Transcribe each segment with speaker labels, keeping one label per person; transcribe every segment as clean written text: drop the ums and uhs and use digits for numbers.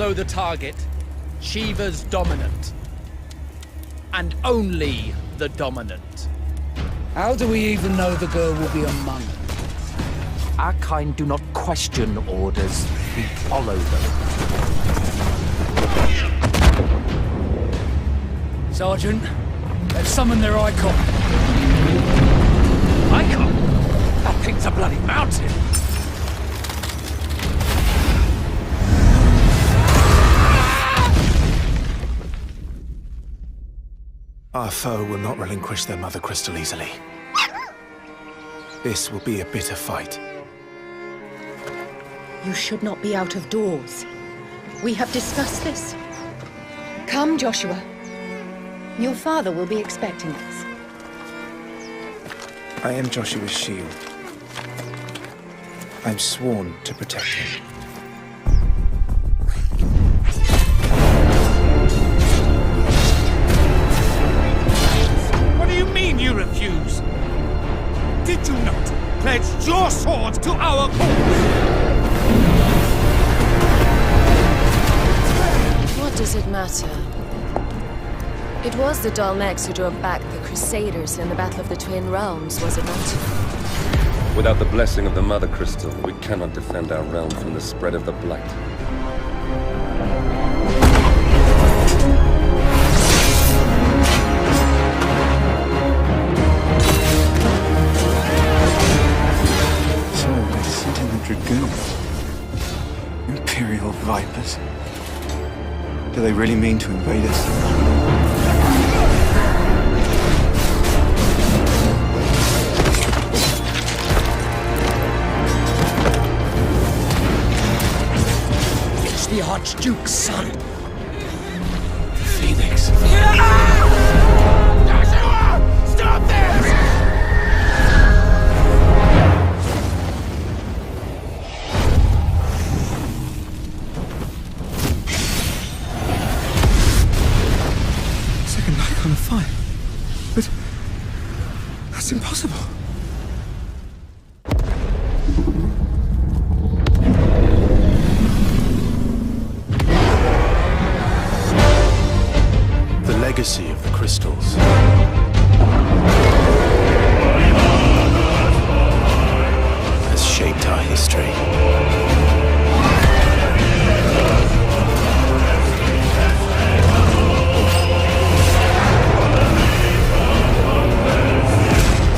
Speaker 1: know the target. Shiva's dominant. And only the dominant.
Speaker 2: How do we even know the girl will be among us?
Speaker 3: Our kind do not question orders, we follow them.
Speaker 2: Sergeant, they've summoned their icon.
Speaker 3: Icon? That thing's a bloody mountain!
Speaker 4: Our foe will not relinquish their mother crystal easily. This will be a bitter fight.
Speaker 5: You should not be out of doors. We have discussed this. Come, Joshua. Your father will be expecting us.
Speaker 4: I am Joshua's shield. I'm sworn to protect him.
Speaker 6: What do you mean you refuse? Did you not pledge your sword to our cause?
Speaker 7: What does it matter? It was the Dalnex who drove back the Crusaders in the Battle of the Twin Realms, was it not?
Speaker 8: Without the blessing of the Mother Crystal, we cannot defend our realm from the spread of the Blight.
Speaker 4: So they sent in the Dragoons. Imperial Vipers. Do they really mean to invade us?
Speaker 2: The Archduke's son.
Speaker 4: Phoenix.
Speaker 6: Joshua! Stop this!
Speaker 4: Second icon of fire. But that's impossible. Legacy of the crystals. Has shaped our history.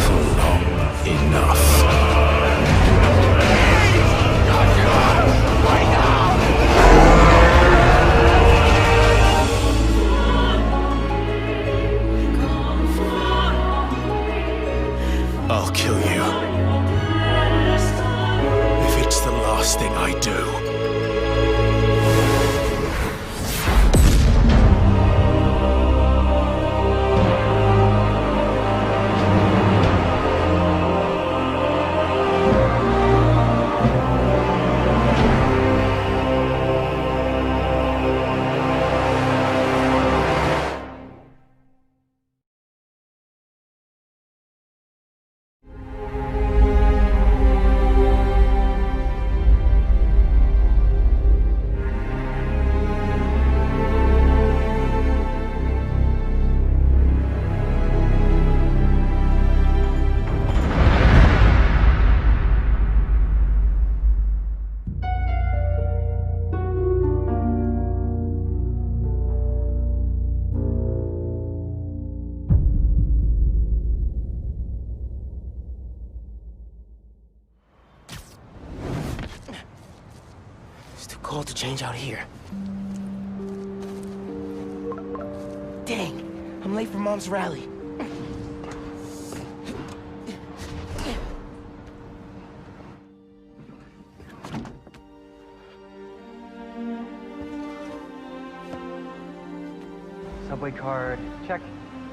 Speaker 4: For long enough. I'll kill you. If it's the last thing I do.
Speaker 9: Cold to change out here. Dang, I'm late for Mom's rally.
Speaker 10: Subway card, check.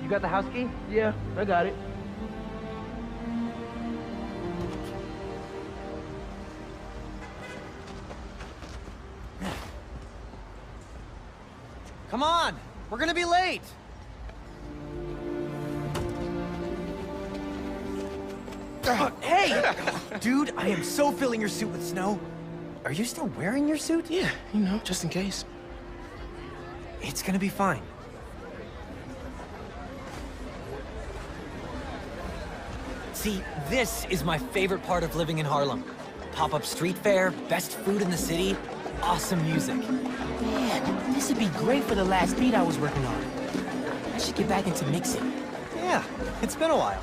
Speaker 10: You got the house key?
Speaker 9: Yeah, I got it.
Speaker 10: Come on! We're gonna be late! Hey! Dude, I am so filling your suit with snow. Are you still wearing your suit?
Speaker 9: Yeah, you know, just in case.
Speaker 10: It's gonna be fine. See, this is my favorite part of living in Harlem. Pop-up street fair, best food in the city, awesome music.
Speaker 9: Man, this would be great for the last beat I was working on. I should get back into mixing.
Speaker 10: Yeah, it's been a while.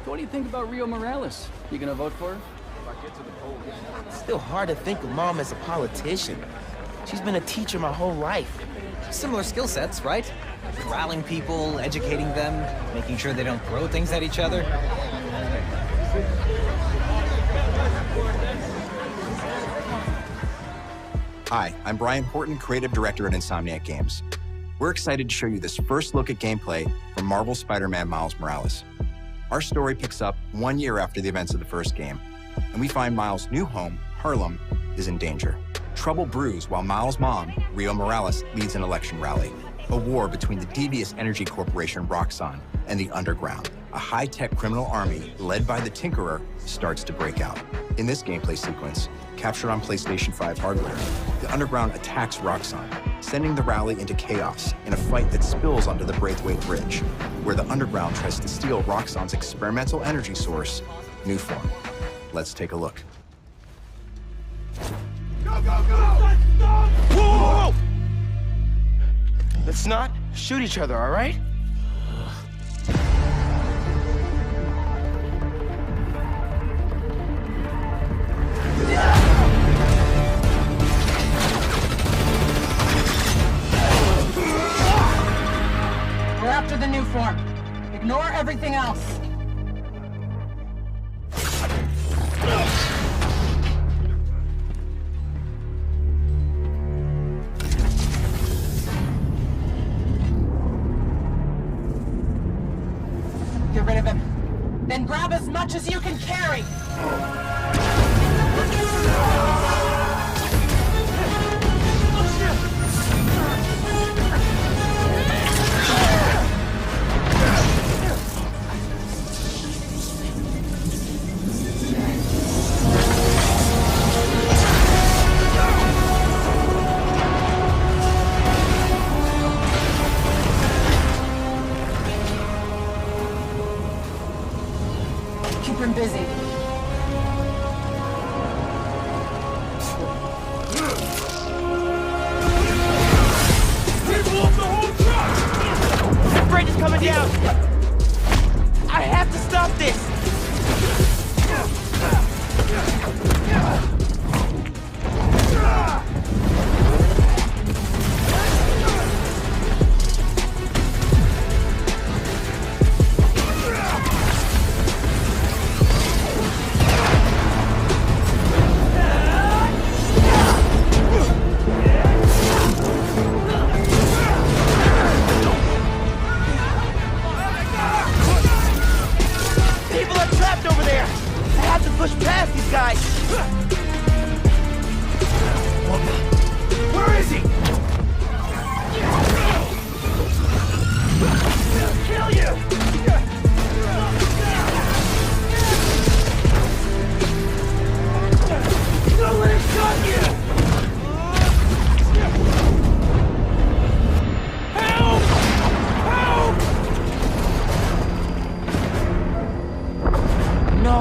Speaker 11: What do you think about Rio Morales? You gonna vote for her?
Speaker 9: It's still hard to think of Mom as a politician. She's been a teacher my whole life.
Speaker 10: Similar skill sets, right? Corralling people, educating them, making sure they don't throw things at each other.
Speaker 12: Hi, I'm Brian Horton, Creative Director at Insomniac Games. We're excited to show you this first look at gameplay from Marvel's Spider-Man Miles Morales. Our story picks up 1 year after the events of the first game, and we find Miles' new home, Harlem, is in danger. Trouble brews while Miles' mom, Rio Morales, leads an election rally. A war between the devious energy corporation Roxxon and the Underground. A high-tech criminal army led by the Tinkerer starts to break out. In this gameplay sequence, captured on PlayStation 5 hardware, the Underground attacks Roxxon, sending the rally into chaos in a fight that spills onto the Braithwaite Bridge, where the Underground tries to steal Roxxon's experimental energy source, Newform. Let's take a look.
Speaker 9: Go, go, go! Stop! Whoa! Let's not shoot each other, all right?
Speaker 13: We're after the new form. Ignore everything else. Get rid of him. Then grab as much as you can carry. Keep him busy.
Speaker 9: That bridge is coming down! I have to stop this! Push past these guys! Where is he? They'll kill you! Don't let him cut you! Help! Help! No!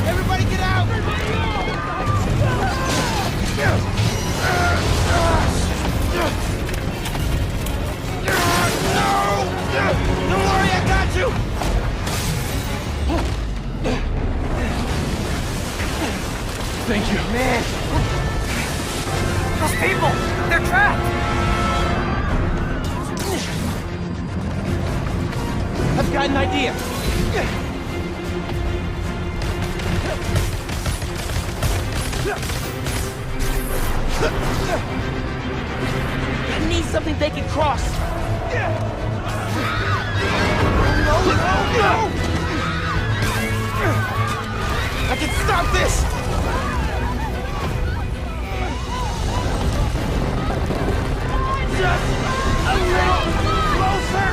Speaker 9: Everybody get out! No! Don't worry, I got you!
Speaker 6: Thank you.
Speaker 9: Man! Those people! They're trapped! I've got an idea! I need something they can cross. No! I can stop this! Just a little closer!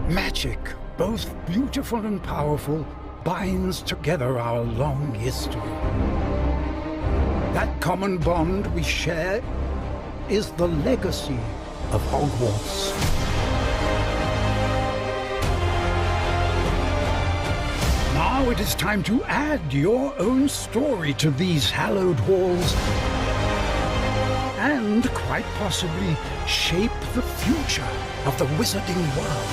Speaker 2: Magic, both beautiful and powerful, binds together our long history. That common bond we share is the legacy of Hogwarts. Now it is time to add your own story to these hallowed halls and, quite possibly, shape the future of the wizarding world.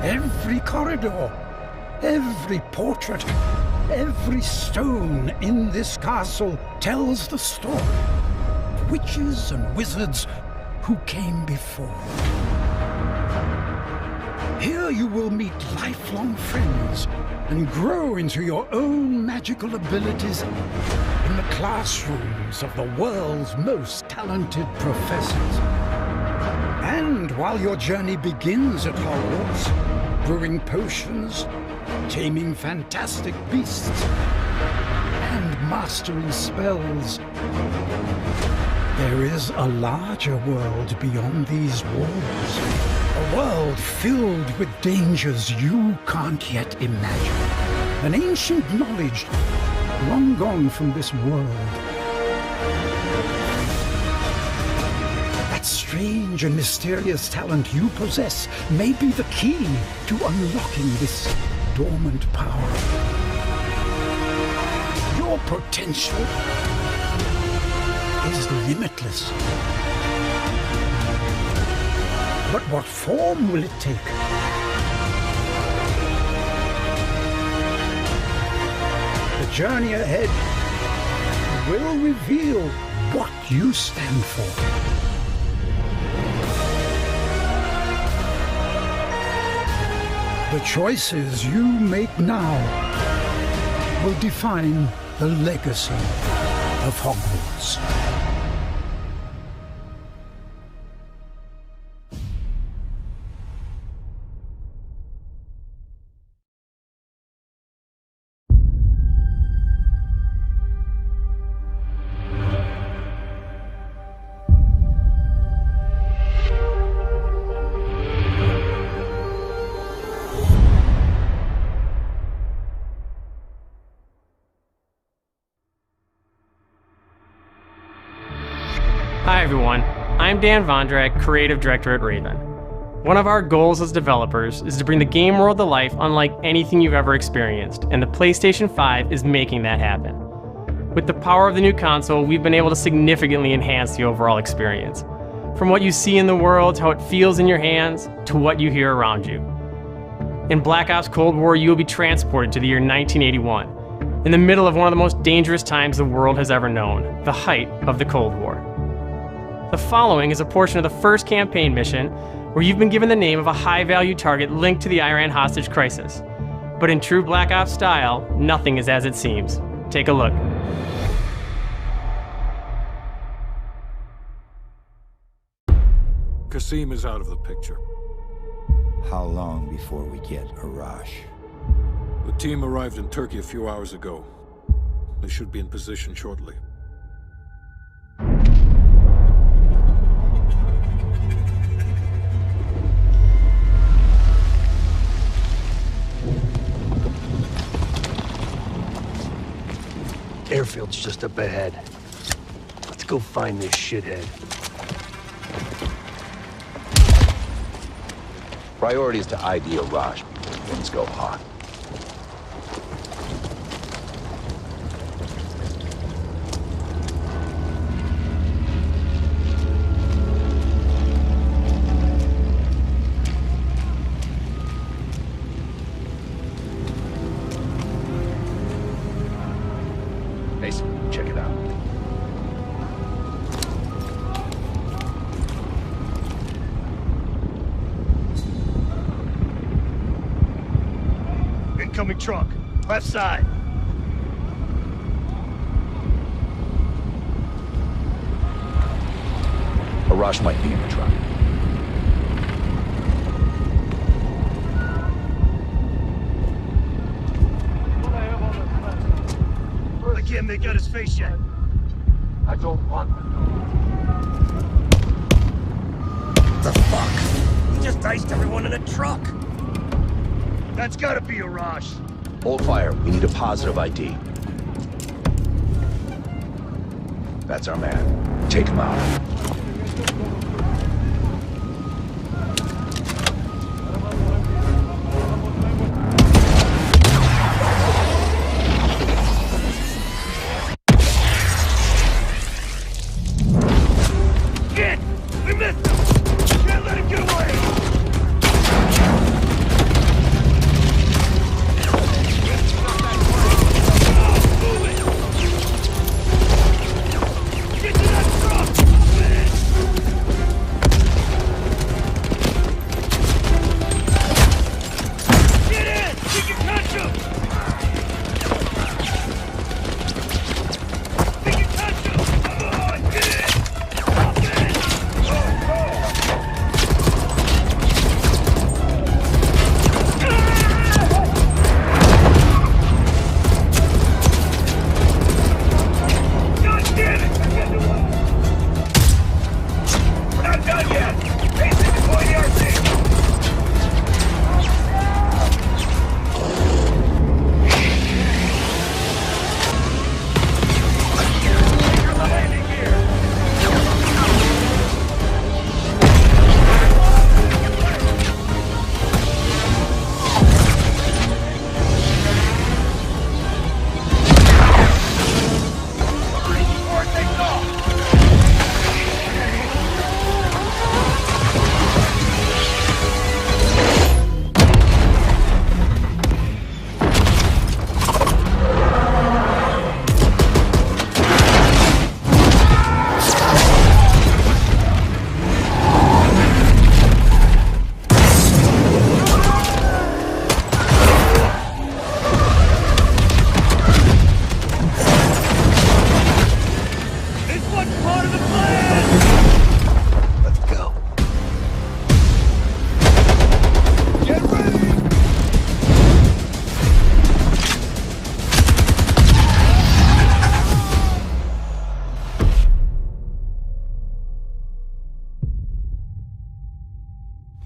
Speaker 2: Every corridor, every portrait, every stone in this castle tells the story of witches and wizards who came before. Here you will meet lifelong friends and grow into your own magical abilities in the classrooms of the world's most talented professors. And while your journey begins at Hogwarts, brewing potions, taming fantastic beasts, and mastering spells, there is a larger world beyond these walls. A world filled with dangers you can't yet imagine. An ancient knowledge long gone from this world. That strange and mysterious talent you possess may be the key to unlocking this dormant power. Your potential is limitless. But what form will it take? The journey ahead will reveal what you stand for. The choices you make now will define the legacy of Hogwarts.
Speaker 14: Hi everyone, I'm Dan Vondrak, Creative Director at Raven. One of our goals as developers is to bring the game world to life unlike anything you've ever experienced, and the PlayStation 5 is making that happen. With the power of the new console, we've been able to significantly enhance the overall experience. From what you see in the world, how it feels in your hands, to what you hear around you. In Black Ops Cold War, you will be transported to the year 1981, in the middle of one of the most dangerous times the world has ever known, the height of the Cold War. The following is a portion of the first campaign mission where you've been given the name of a high-value target linked to the Iran hostage crisis. But in true Black Ops style, nothing is as it seems. Take a look.
Speaker 15: Qasim is out of the picture.
Speaker 16: How long before we get Arash?
Speaker 15: The team arrived in Turkey a few hours ago. They should be in position shortly.
Speaker 17: Airfield's just up ahead. Let's go find this shithead.
Speaker 18: Priority is to ID Arash before things go hot. Mason, check it out.
Speaker 17: Incoming truck, left side.
Speaker 18: Arash might be in the truck.
Speaker 17: I can't make out his face yet.
Speaker 18: I don't want to know.
Speaker 17: What the fuck? He just iced everyone in a truck. That's gotta be Arash.
Speaker 18: Hold fire. We need a positive ID. That's our man. Take him out.
Speaker 17: Shit! We missed him! Can't let him get away!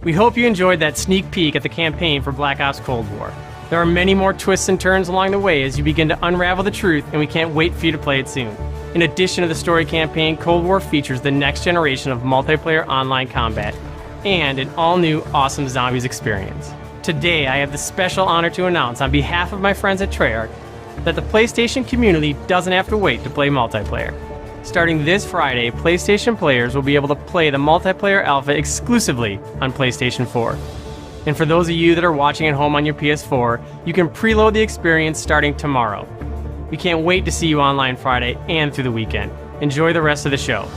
Speaker 14: We hope you enjoyed that sneak peek at the campaign for Black Ops Cold War. There are many more twists and turns along the way as you begin to unravel the truth, and we can't wait for you to play it soon. In addition to the story campaign, Cold War features the next generation of multiplayer online combat and an all-new awesome zombies experience. Today, I have the special honor to announce on behalf of my friends at Treyarch that the PlayStation community doesn't have to wait to play multiplayer. Starting this Friday, PlayStation players will be able to play the multiplayer alpha exclusively on PlayStation 4. And for those of you that are watching at home on your PS4, you can preload the experience starting tomorrow. We can't wait to see you online Friday and through the weekend. Enjoy the rest of the show.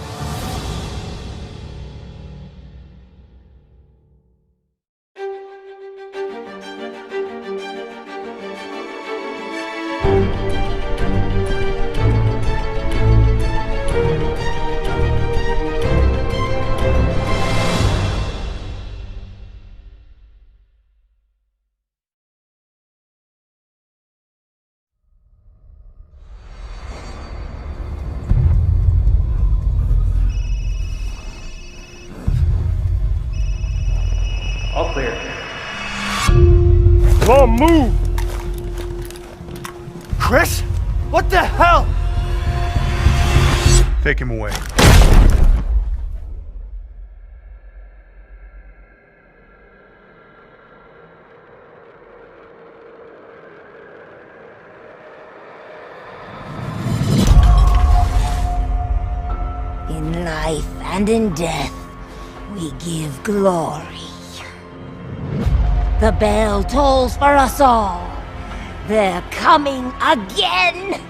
Speaker 17: Whoa, move! Chris? What the hell? Take him away.
Speaker 19: In life and in death, we give glory. The bell tolls for us all. They're coming again!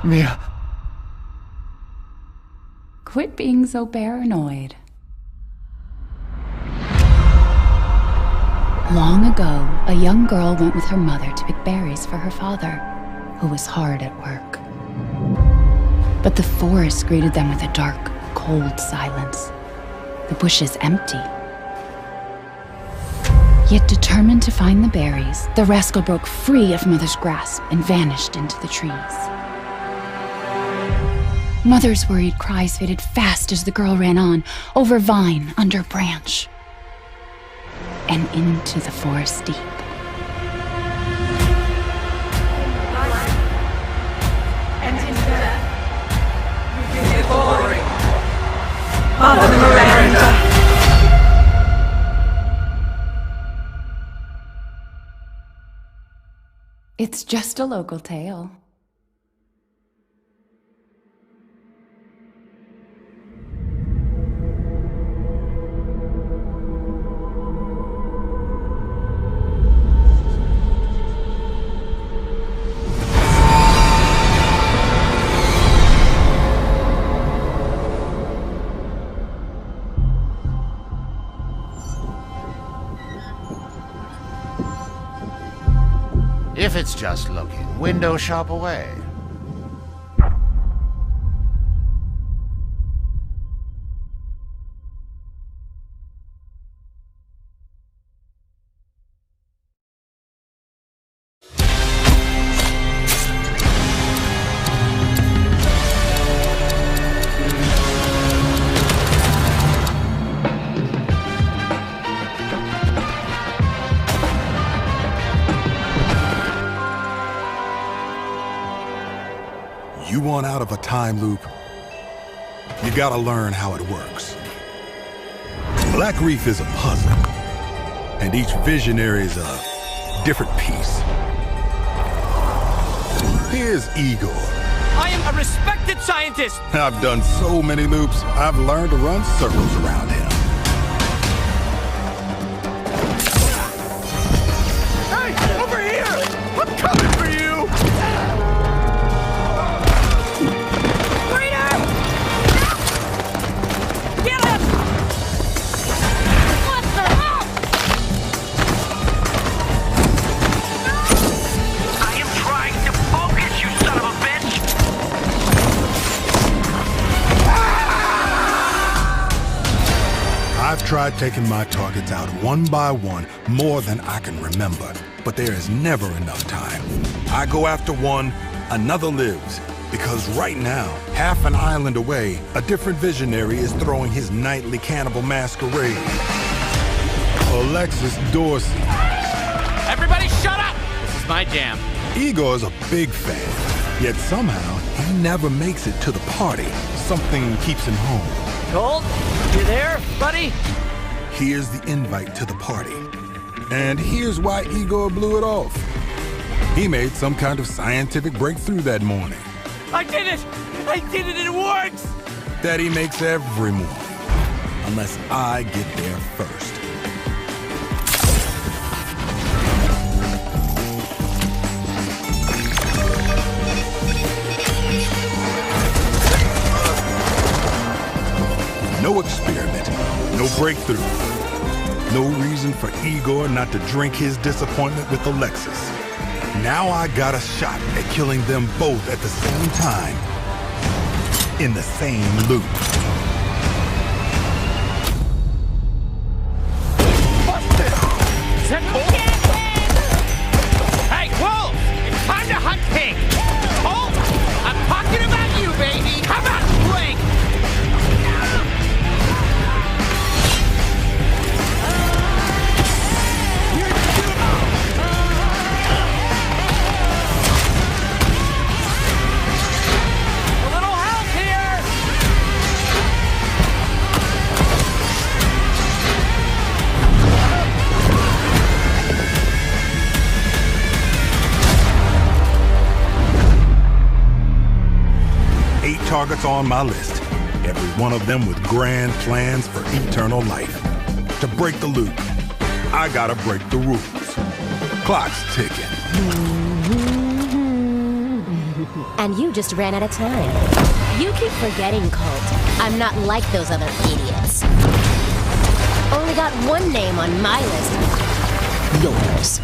Speaker 17: Mia.
Speaker 20: Quit being so paranoid. Long ago, a young girl went with her mother to pick berries for her father, who was hard at work. But the forest greeted them with a dark, cold silence. The bushes empty. Yet determined to find the berries, the rascal broke free of Mother's grasp and vanished into the trees. Mother's worried cries faded fast as the girl ran on, over vine, under branch, and into the forest deep.
Speaker 21: And in death, we give glory. Mother Miranda.
Speaker 20: It's just a local tale.
Speaker 22: If it's just looking, window shop away.
Speaker 23: You want out of a time loop, you gotta learn how it works. Black Reef is a puzzle, and each visionary is a different piece. Here's Igor.
Speaker 6: I am a respected scientist!
Speaker 23: I've done so many loops, I've learned to run circles around him.
Speaker 17: Hey, over here! I'm coming for you!
Speaker 23: I've tried taking my targets out one by one more than I can remember, but there is never enough time. I go after one, another lives, because right now, half an island away, a different visionary is throwing his nightly cannibal masquerade. Alexis Dorsey.
Speaker 1: Everybody shut up! This is my jam.
Speaker 23: Igor's a big fan, yet somehow he never makes it to the party. Something keeps him home.
Speaker 10: Colt, you there, buddy?
Speaker 23: Here's the invite to the party. And here's why Igor blew it off. He made some kind of scientific breakthrough that morning.
Speaker 6: I did it! I did it! It works!
Speaker 23: That he makes every morning. Unless I get there first. No experiment, no breakthrough. No reason for Igor not to drink his disappointment with Alexis. Now I got a shot at killing them both at the same time. In the same loop.
Speaker 6: Is that Colt? Hey, Wolf! It's time to hunt
Speaker 23: targets on my list, every one of them with grand plans for eternal life. To break the loop, I gotta break the rules. Clock's ticking.
Speaker 3: And you just ran out of time. You keep forgetting, Colt. I'm not like those other idiots. Only got one name on my list. Yours.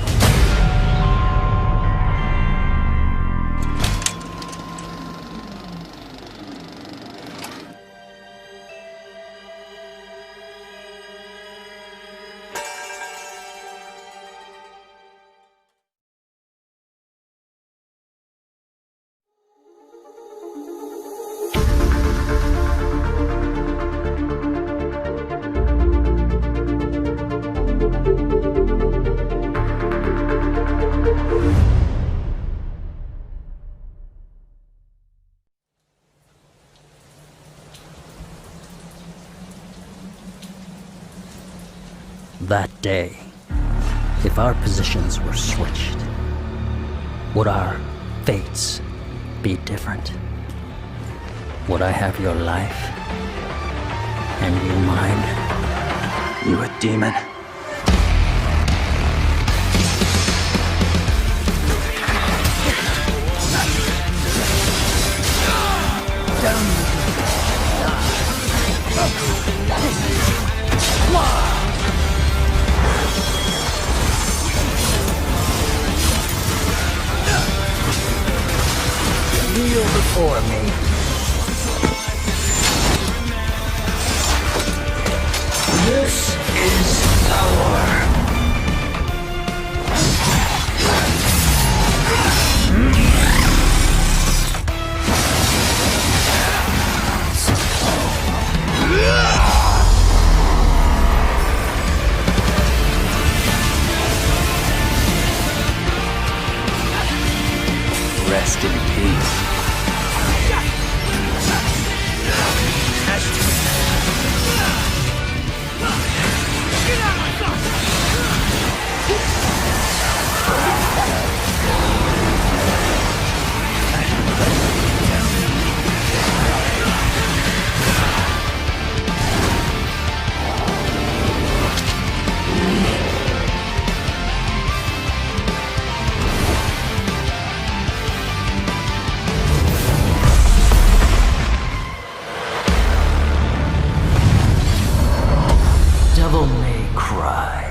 Speaker 5: That day, if our positions were switched, would our fates be different? Would I have your life? And you mine? You a demon? Kneel before me. This is power. Rest in peace. Devil may cry.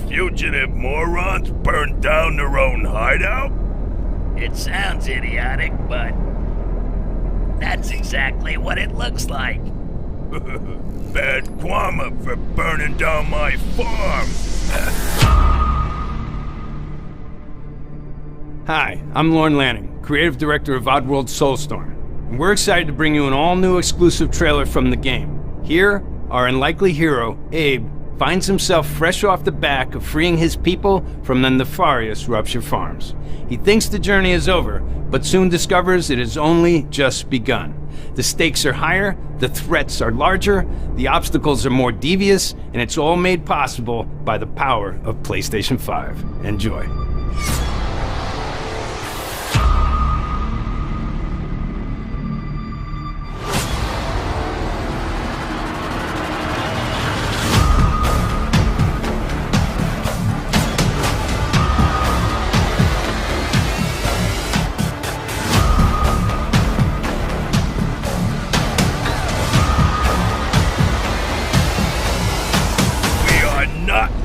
Speaker 17: Fugitive morons burn down their own hideout?
Speaker 7: It sounds idiotic, but that's exactly what it looks like.
Speaker 17: Bad karma for burning down my farm.
Speaker 1: Hi, I'm Lorne Lanning, creative director of Oddworld Soulstorm, and we're excited to bring you an all-new exclusive trailer from the game. Here, our unlikely hero, Abe, finds himself fresh off the back of freeing his people from the nefarious Rupture Farms. He thinks the journey is over, but soon discovers it has only just begun. The stakes are higher, the threats are larger, the obstacles are more devious, and it's all made possible by the power of PlayStation 5. Enjoy.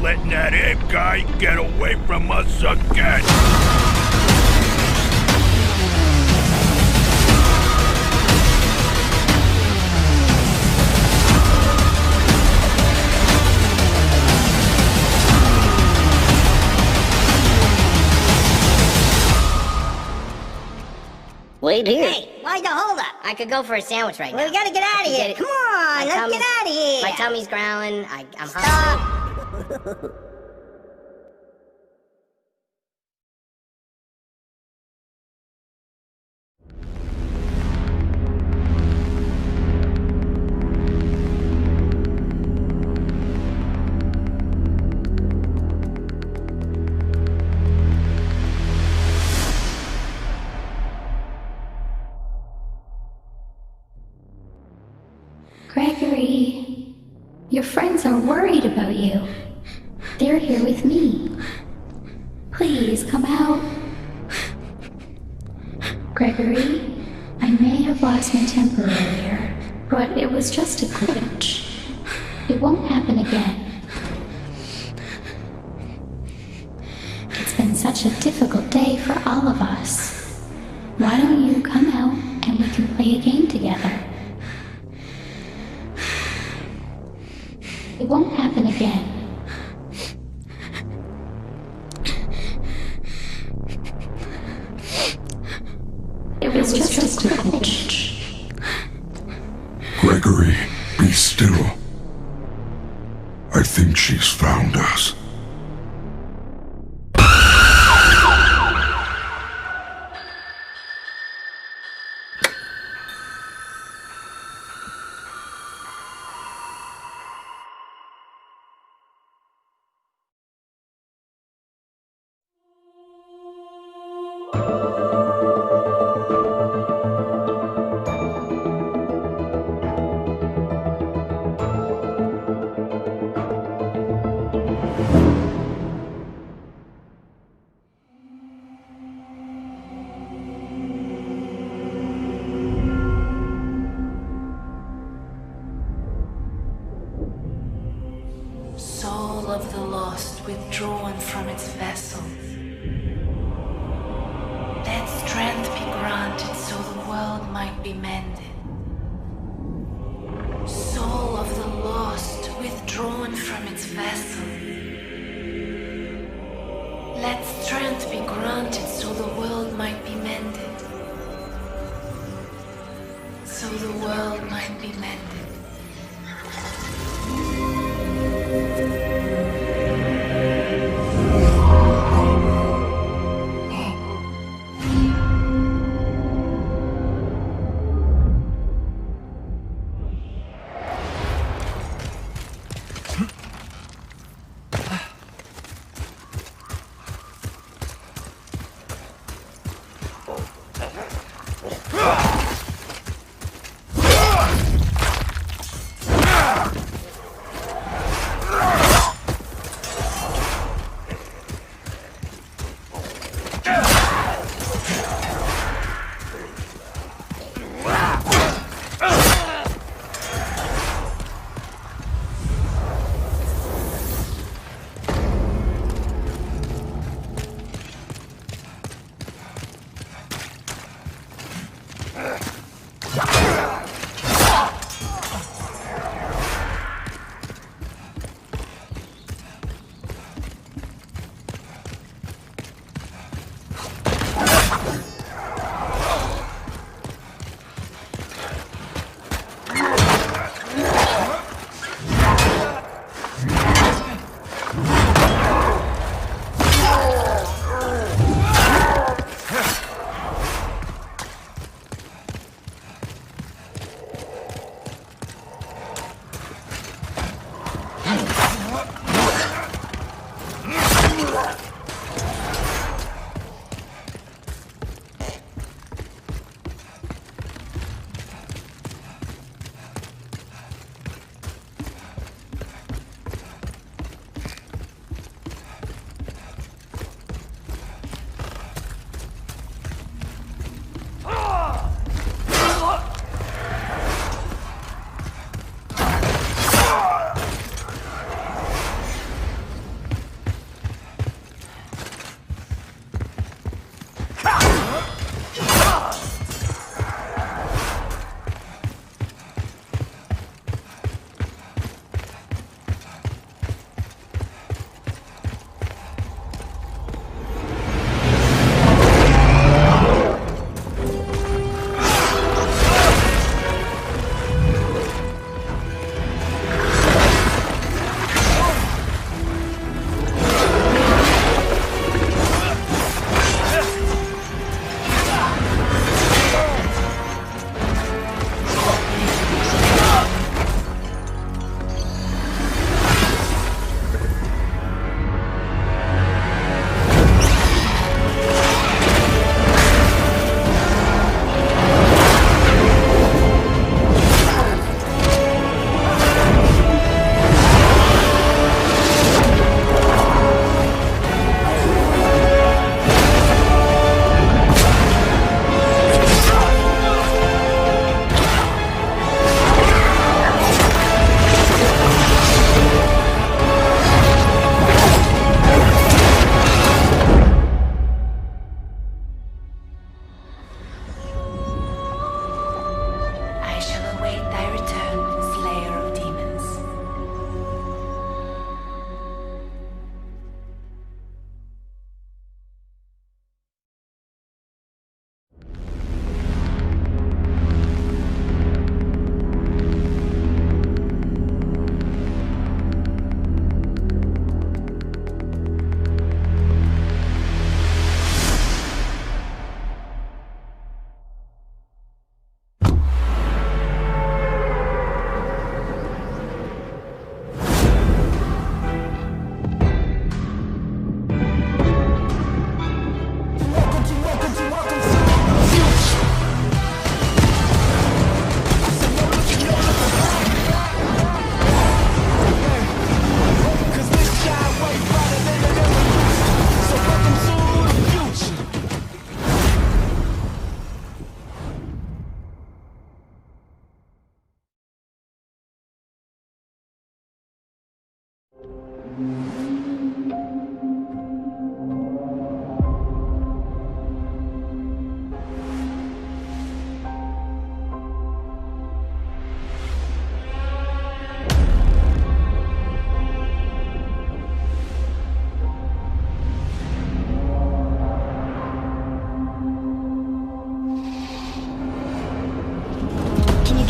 Speaker 17: Letting that Abe guy get away from us again!
Speaker 4: Wait here.
Speaker 8: Hey, why the hold up?
Speaker 4: I could go for a sandwich right now.
Speaker 8: Well, we gotta get out of here. Come on, let's get out of here.
Speaker 4: My tummy's growling. I'm hungry.
Speaker 11: Gregory, your friends are worried about you. They're here with me. Please, come out. Gregory, I may have lost my temper earlier, but it was just a glitch. It won't happen again. It's been such a difficult day for all of us. Why don't you come out and we can play a game together? It won't happen again. It was just a glitch.
Speaker 23: Gregory, be still. I think she's found us.
Speaker 21: Soul of the lost withdrawn from its vessel. Let strength be granted so the world might be mended. Soul of the lost withdrawn from its vessel. Let strength be granted so the world might be mended. So the world might be mended.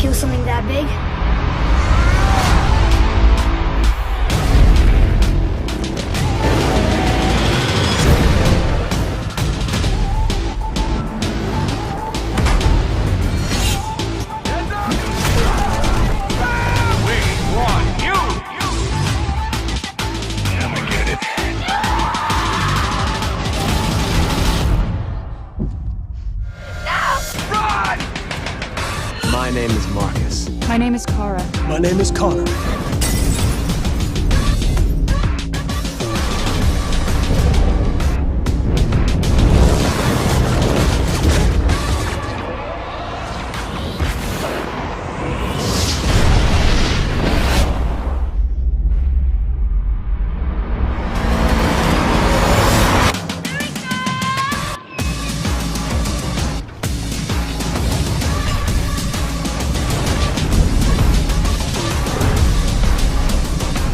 Speaker 9: kill something that big?
Speaker 12: My name is Marcus.
Speaker 20: My name is Kara.
Speaker 12: My name is Connor.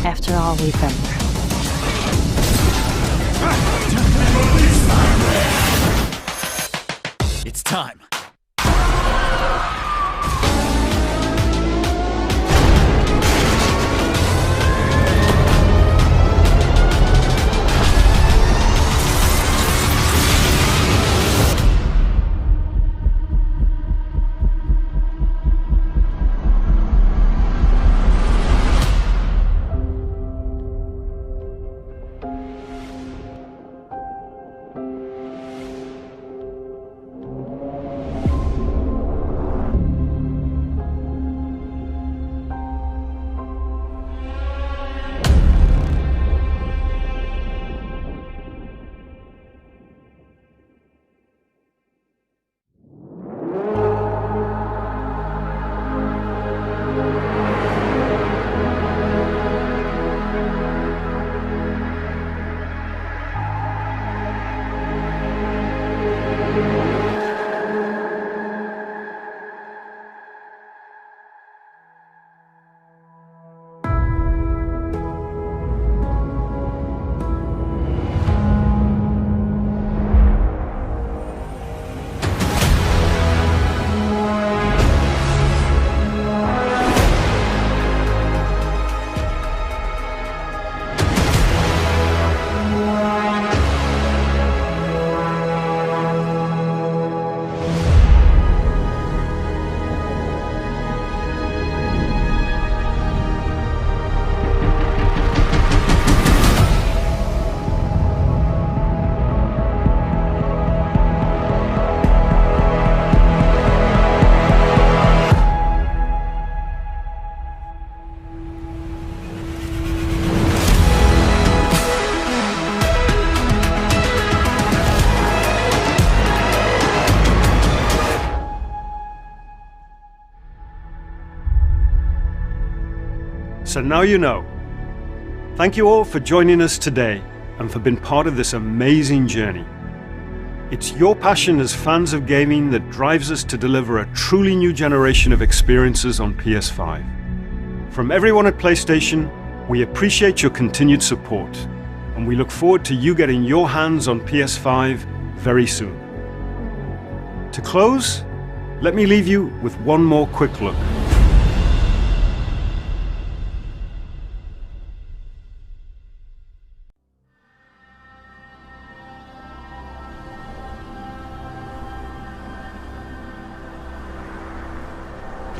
Speaker 20: After all we've been through.
Speaker 10: It's time.
Speaker 13: So now you know. Thank you all for joining us today and for being part of this amazing journey. It's your passion as fans of gaming that drives us to deliver a truly new generation of experiences on PS5. From everyone at PlayStation, we appreciate your continued support, and we look forward to you getting your hands on PS5 very soon. To close, let me leave you with one more quick look.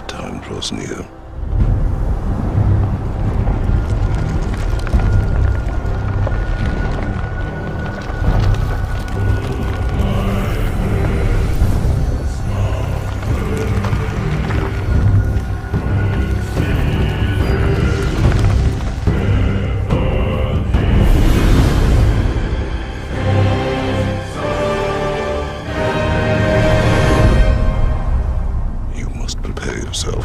Speaker 24: Time draws near. You must prepare yourself.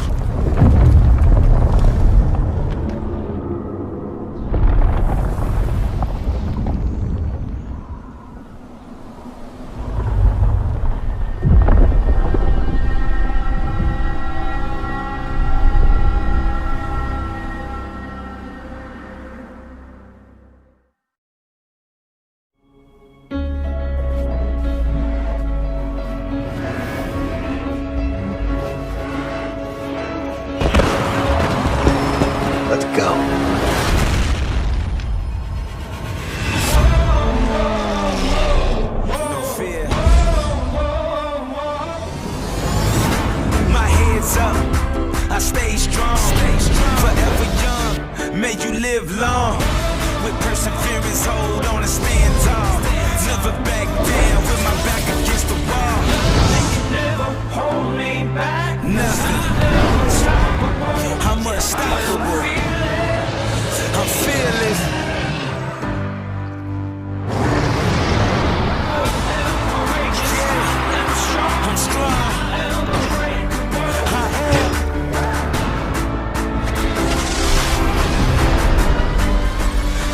Speaker 2: hands up. I stay strong, forever young. May you live long. With perseverance, hold on and stand tall. Never back down with my back against the wall. Never hold me back. I'm unstoppable. I'm fearless. I'm strong.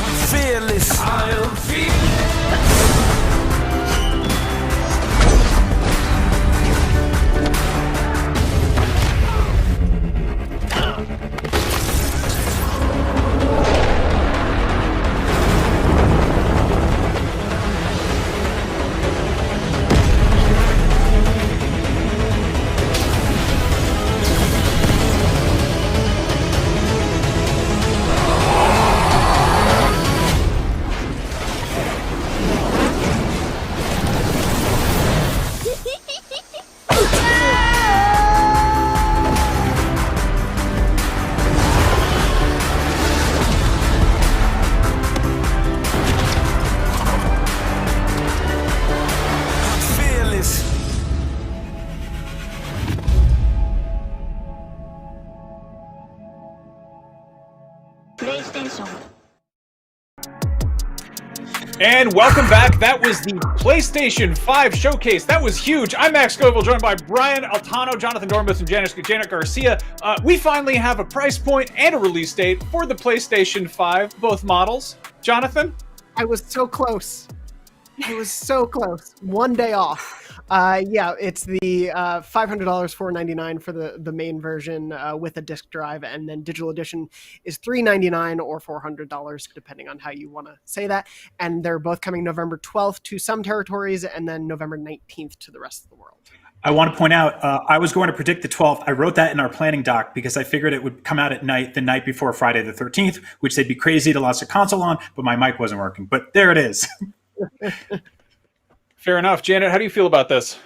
Speaker 2: I'm fearless. I am fearless.
Speaker 9: And welcome back. That was the PlayStation 5 showcase. That was huge. I'm Max Scoville, joined by Brian Altano, Jonathan Dormus, and Janet Garcia. We finally have a price point and a release date for the PlayStation 5, both models. Jonathan?
Speaker 15: I was so close. I was so close. One day off. Yeah, it's the $500, $499 for the main version with a disc drive, and then digital edition is $399 or $400, depending on how you want to say that. And they're both coming November 12th to some territories, and then November 19th to the rest of the world.
Speaker 16: I want to point out, I was going to predict the 12th. I wrote that in our planning doc because I figured it would come out at night, the night before Friday the 13th, which they'd be crazy to launch a console on, but my mic wasn't working. But there it is.
Speaker 9: Fair enough. Janet, how do you feel about this?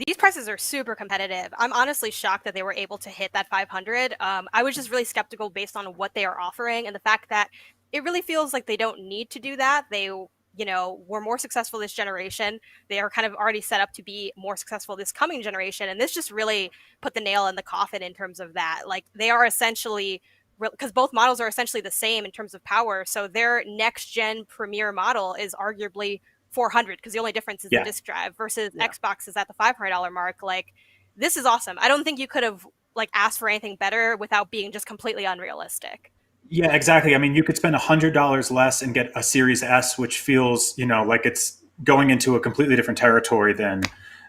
Speaker 25: These prices are super competitive. I'm honestly shocked that they were able to hit that 500. I was just really skeptical based on what they are offering and the fact that it really feels like they don't need to do that. They, were more successful this generation. They are kind of already set up to be more successful this coming generation. And this just really put the nail in the coffin in terms of that. Like, they are essentially, because both models are essentially the same in terms of power. So their next gen premier model is arguably 400, because the only difference is the disk drive versus Xbox is at the $500 mark. Like, this is awesome. I don't think you could have asked for anything better without being just completely unrealistic.
Speaker 16: Yeah, exactly. I mean, you could spend $100 less and get a Series S, which feels, like it's going into a completely different territory than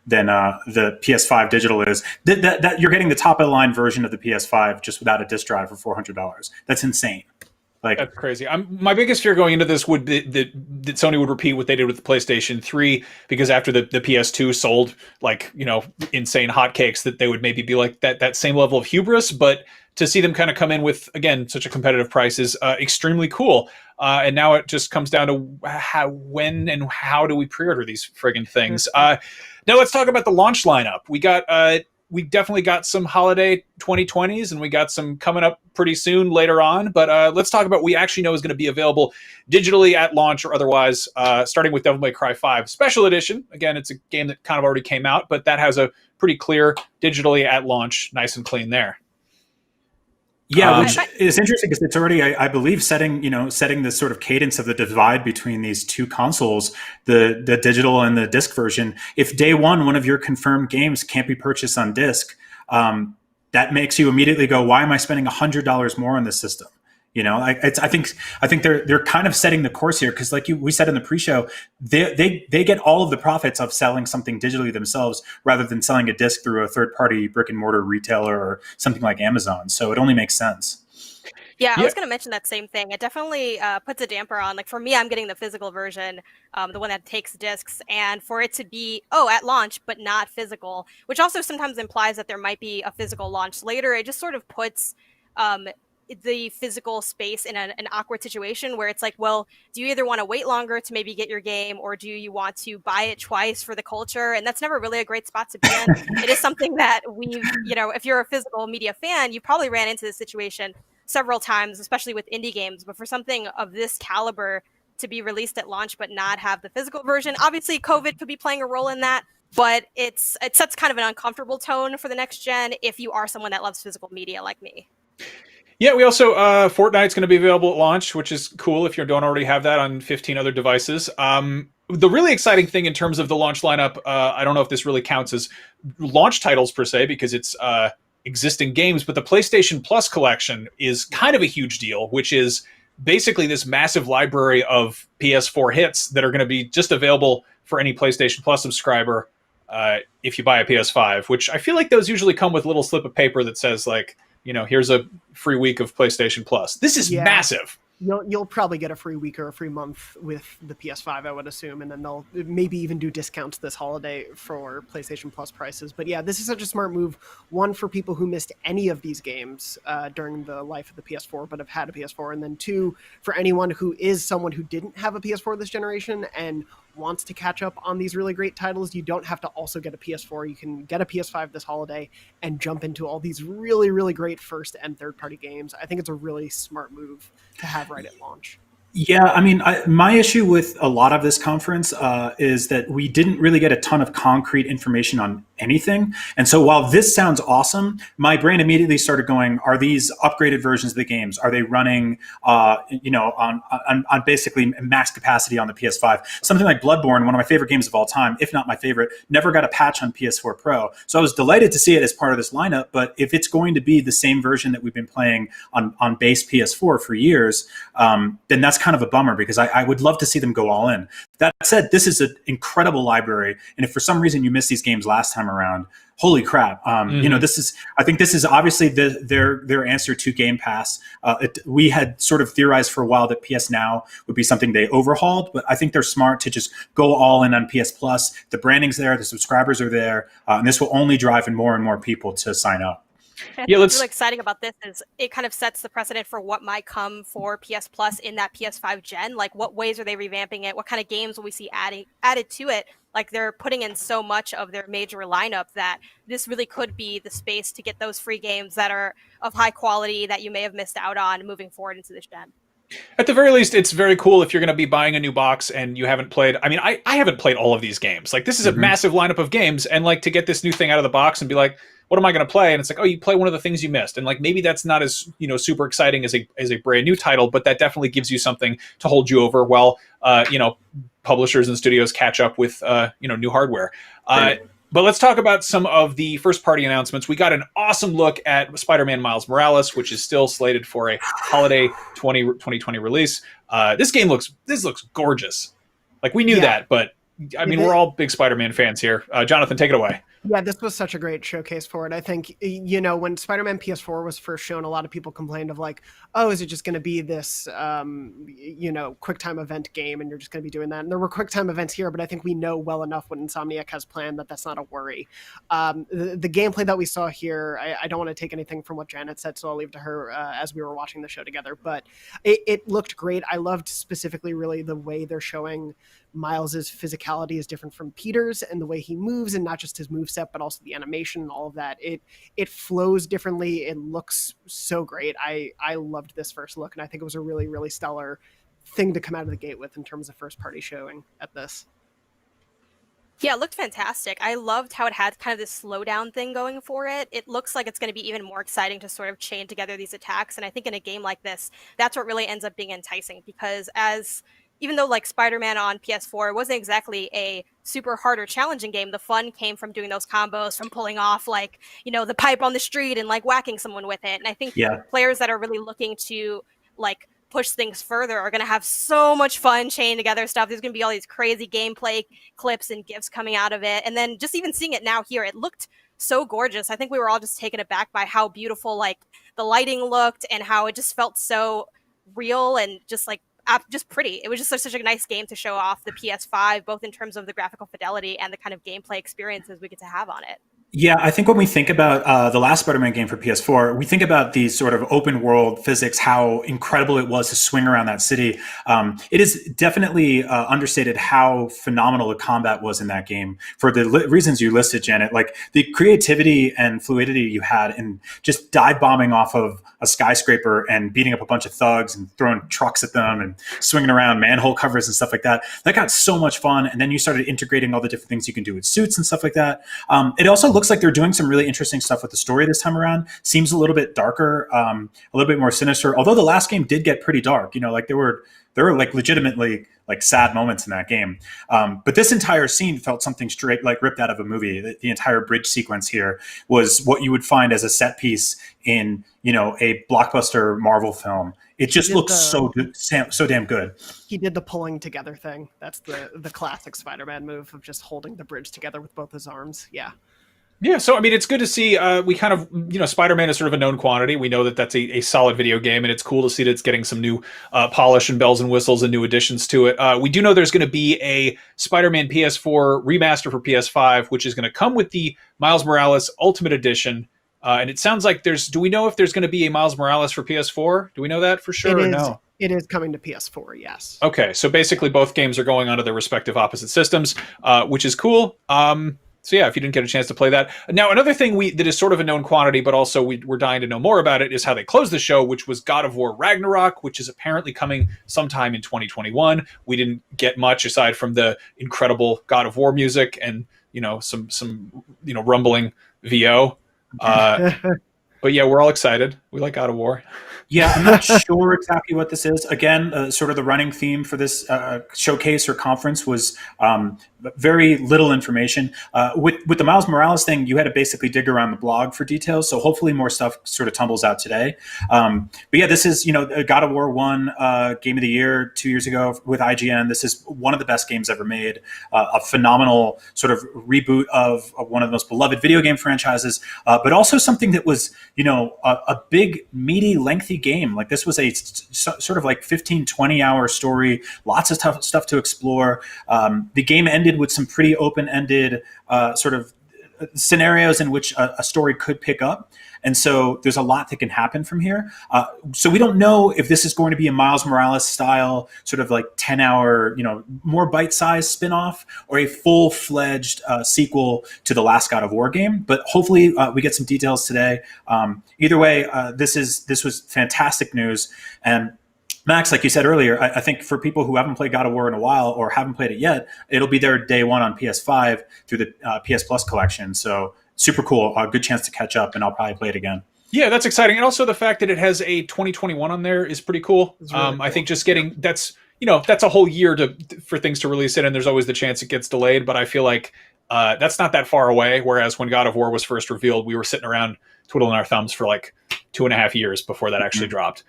Speaker 16: the PS5 digital is. That you're getting the top of the line version of the PS5 just without a disc drive for $400. That's insane.
Speaker 9: That's crazy. My biggest fear going into this would be that Sony would repeat what they did with the PlayStation 3, because after the PS2 sold insane hotcakes, that they would maybe be like that same level of hubris. But to see them kind of come in with, again, such a competitive price is extremely cool. And now it just comes down to when and how do we pre-order these friggin' things. Now let's talk about the launch lineup. We definitely got some holiday 2020s, and we got some coming up pretty soon later on. But let's talk about what we actually know is going to be available digitally at launch or otherwise, starting with Devil May Cry 5 Special Edition. Again, it's a game that kind of already came out, but that has a pretty clear digitally at launch, nice and clean there.
Speaker 16: Yeah, which is interesting because it's already, I believe, setting this sort of cadence of the divide between these two consoles, the digital and the disc version. If day one of your confirmed games can't be purchased on disc, that makes you immediately go, why am I spending $100 more on this system? I think they're kind of setting the course here because, like we said in the pre-show, they get all of the profits of selling something digitally themselves rather than selling a disc through a third-party brick-and-mortar retailer or something like Amazon. So it only makes sense.
Speaker 25: Yeah, I was going to mention that same thing. It definitely puts a damper on. Like, for me, I'm getting the physical version, the one that takes discs, and for it to be, at launch, but not physical, which also sometimes implies that there might be a physical launch later. It just sort of puts the physical space in an awkward situation where it's like, well, do you either want to wait longer to maybe get your game, or do you want to buy it twice for the culture? And that's never really a great spot to be in. It is something that we've, if you're a physical media fan, you probably ran into this situation several times, especially with indie games. But for something of this caliber to be released at launch but not have the physical version, obviously COVID could be playing a role in that, but it sets kind of an uncomfortable tone for the next gen if you are someone that loves physical media like me.
Speaker 9: Yeah, we also Fortnite's going to be available at launch, which is cool if you don't already have that on 15 other devices. The really exciting thing in terms of the launch lineup, I don't know if this really counts as launch titles per se because it's existing games, but the PlayStation Plus collection is kind of a huge deal, which is basically this massive library of PS4 hits that are going to be just available for any PlayStation Plus subscriber if you buy a PS5, which I feel like those usually come with a little slip of paper that says like, here's a free week of PlayStation Plus. This is massive.
Speaker 15: You'll probably get a free week or a free month with the PS5, I would assume, and then they'll maybe even do discounts this holiday for PlayStation Plus prices. But yeah, this is such a smart move. One, for people who missed any of these games during the life of the PS4 but have had a PS4, and then two, for anyone who is someone who didn't have a PS4 this generation and wants to catch up on these really great titles, you don't have to also get a PS4. You can get a PS5 this holiday and jump into all these really, really great first and third party games. I think it's a really smart move to have right at launch.
Speaker 16: Yeah, I mean, my issue with a lot of this conference is that we didn't really get a ton of concrete information on anything. And so while this sounds awesome, my brain immediately started going, are these upgraded versions of the games? Are they running, on basically max capacity on the PS5? Something like Bloodborne, one of my favorite games of all time, if not my favorite, never got a patch on PS4 Pro. So I was delighted to see it as part of this lineup. But if it's going to be the same version that we've been playing on base PS4 for years, then that's kind of a bummer because I would love to see them go all in. That said, this is an incredible library. And if for some reason you missed these games last time around, holy crap. I think this is obviously their answer to Game Pass. We had sort of theorized for a while that PS Now would be something they overhauled, but I think they're smart to just go all in on PS Plus. The branding's there, the subscribers are there, and this will only drive in more and more people to sign up.
Speaker 25: What's really exciting about this is it kind of sets the precedent for what might come for PS Plus in that PS5 gen. Like, what ways are they revamping it? What kind of games will we see added to it? Like, they're putting in so much of their major lineup that this really could be the space to get those free games that are of high quality that you may have missed out on moving forward into this gen.
Speaker 9: At the very least, it's very cool if you're going to be buying a new box and you haven't played. I mean, I haven't played all of these games. Like, this is a massive lineup of games, and like to get this new thing out of the box and be like, what am I going to play? And it's like, oh, you play one of the things you missed. And like, maybe that's not as, super exciting as a brand new title, but that definitely gives you something to hold you over while, publishers and studios catch up with, new hardware. But let's talk about some of the first party announcements. We got an awesome look at Spider-Man Miles Morales, which is still slated for a holiday 2020 release. This looks gorgeous. Like, we knew that, but I mean, we're all big Spider-Man fans here. Jonathan, take it away.
Speaker 15: Yeah, this was such a great showcase for it. I think, when Spider-Man PS4 was first shown, a lot of people complained of like, oh, is it just going to be this, QuickTime event game and you're just going to be doing that? And there were QuickTime events here, but I think we know well enough what Insomniac has planned that that's not a worry. The gameplay that we saw here, I don't want to take anything from what Janet said, so I'll leave to her as we were watching the show together, but it looked great. I loved specifically really the way they're showing Miles's physicality is different from Peter's, and the way he moves, and not just his moveset, but also the animation and all of that. It flows differently. It looks so great. I loved this first look, and I think it was a really, really stellar thing to come out of the gate with in terms of first party showing at this.
Speaker 25: Yeah, it looked fantastic. I loved how it had kind of this slowdown thing going for it. It looks like it's going to be even more exciting to sort of chain together these attacks. And I think in a game like this, that's what really ends up being enticing, because even though like Spider-Man on PS4 wasn't exactly a super hard or challenging game, the fun came from doing those combos, from pulling off like, the pipe on the street and like whacking someone with it. And I think players that are really looking to like push things further are going to have so much fun chaining together stuff. There's going to be all these crazy gameplay clips and GIFs coming out of it. And then just even seeing it now here, it looked so gorgeous. I think we were all just taken aback by how beautiful like the lighting looked and how it just felt so real and just pretty. It was just such a nice game to show off the PS5, both in terms of the graphical fidelity and the kind of gameplay experiences we get to have on it.
Speaker 16: Yeah, I think when we think about the last Spider-Man game for PS4, we think about these sort of open world physics, how incredible it was to swing around that city. It is definitely understated how phenomenal the combat was in that game for the reasons you listed, Janet. Like the creativity and fluidity you had in just dive bombing off of a skyscraper and beating up a bunch of thugs and throwing trucks at them and swinging around manhole covers and stuff like that. That got so much fun. And then you started integrating all the different things you can do with suits and stuff like that. It also looks like they're doing some really interesting stuff with the story this time around. Seems a little bit darker, a little bit more sinister. Although the last game did get pretty dark, you know, like there were like legitimately like sad moments in that game. But this entire scene felt something straight like ripped out of a movie. The entire bridge sequence here was what you would find as a set piece in, you know, a blockbuster Marvel film. It just looks so damn good.
Speaker 15: He did the pulling together thing. That's the classic Spider-Man move of just holding the bridge together with both his arms. Yeah.
Speaker 9: Yeah, so I mean, it's good to see. We kind of, you know, Spider-Man is sort of a known quantity. We know that that's a solid video game, and it's cool to see that it's getting some new polish and bells and whistles and new additions to it. We do know there's going to be a Spider-Man PS4 remaster for PS5, which is going to come with the Miles Morales Ultimate Edition. And it sounds like do we know if there's going to be a Miles Morales for PS4? Do we know that for sure or no?
Speaker 15: It is coming to PS4, yes.
Speaker 9: Okay, so basically both games are going onto their respective opposite systems, which is cool. So yeah, if you didn't get a chance to play that. Now, another thing that is sort of a known quantity, but also we're dying to know more about it, is how they closed the show, which was God of War Ragnarok, which is apparently coming sometime in 2021. We didn't get much aside from the incredible God of War music and, you know, some you know, rumbling VO. But yeah, we're all excited. We like God of War.
Speaker 16: Yeah, I'm not sure exactly what this is. Again, sort of the running theme for this showcase or conference was very little information. With the Miles Morales thing, you had to basically dig around the blog for details. So hopefully more stuff sort of tumbles out today. But yeah, this is, you know, God of War won Game of the Year 2 years ago with IGN. This is one of the best games ever made. A phenomenal sort of reboot of one of the most beloved video game franchises, but also something that was, you know, a big, meaty, lengthy game. Like this was a sort of like 15, 20 hour story, lots of stuff to explore. The game ended with some pretty open-ended sort of scenarios in which a story could pick up. And so there's a lot that can happen from here. So we don't know if this is going to be a Miles Morales style, sort of like 10-hour, you know, more bite-sized spin-off, or a full-fledged sequel to the last God of War game. But hopefully we get some details today. Either way, this was fantastic news. And Max, like you said earlier, I think for people who haven't played God of War in a while or haven't played it yet, it'll be there day one on PS5 through the PS Plus collection. So super cool. A good chance to catch up, and I'll probably play it again.
Speaker 9: Yeah, that's exciting. And also the fact that it has a 2021 on there is pretty cool.
Speaker 15: Really cool.
Speaker 9: I think just getting that's a whole year for things to release it, and there's always the chance it gets delayed. But I feel like that's not that far away. Whereas when God of War was first revealed, we were sitting around twiddling our thumbs for like 2.5 years before that actually dropped.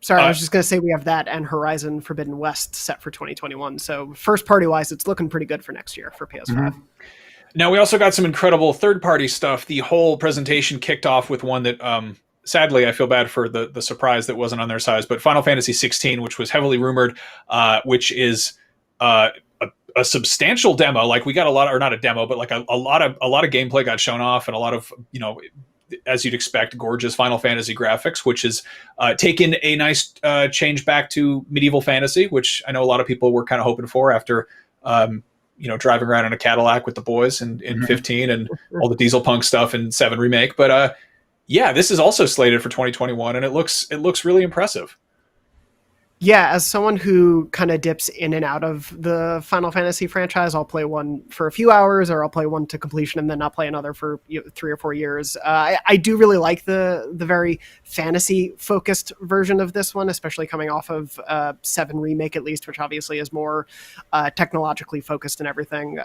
Speaker 15: Sorry, I was just going to say we have that and Horizon Forbidden West set for 2021. So first party wise, it's looking pretty good for next year for PS5.
Speaker 9: Mm-hmm. Now, we also got some incredible third-party stuff. The whole presentation kicked off with one that, sadly, I feel bad for the surprise that wasn't on their size, but Final Fantasy XVI, which was heavily rumored, which is a substantial demo. Like, we got a lot, or not a demo, but like a lot of gameplay got shown off, and a lot of, you know, as you'd expect, gorgeous Final Fantasy graphics, which is taken a nice change back to medieval fantasy, which I know a lot of people were kind of hoping for after you know, driving around in a Cadillac with the boys in 15 and all the diesel punk stuff in 7 remake. But yeah, this is also slated for 2021, and it looks really impressive.
Speaker 15: Yeah, as someone who kind of dips in and out of the Final Fantasy franchise, I'll play one for a few hours, or I'll play one to completion and then not play another for 3 or 4 years. I do really like the very fantasy-focused version of this one, especially coming off of 7 Remake, at least, which obviously is more technologically focused and everything.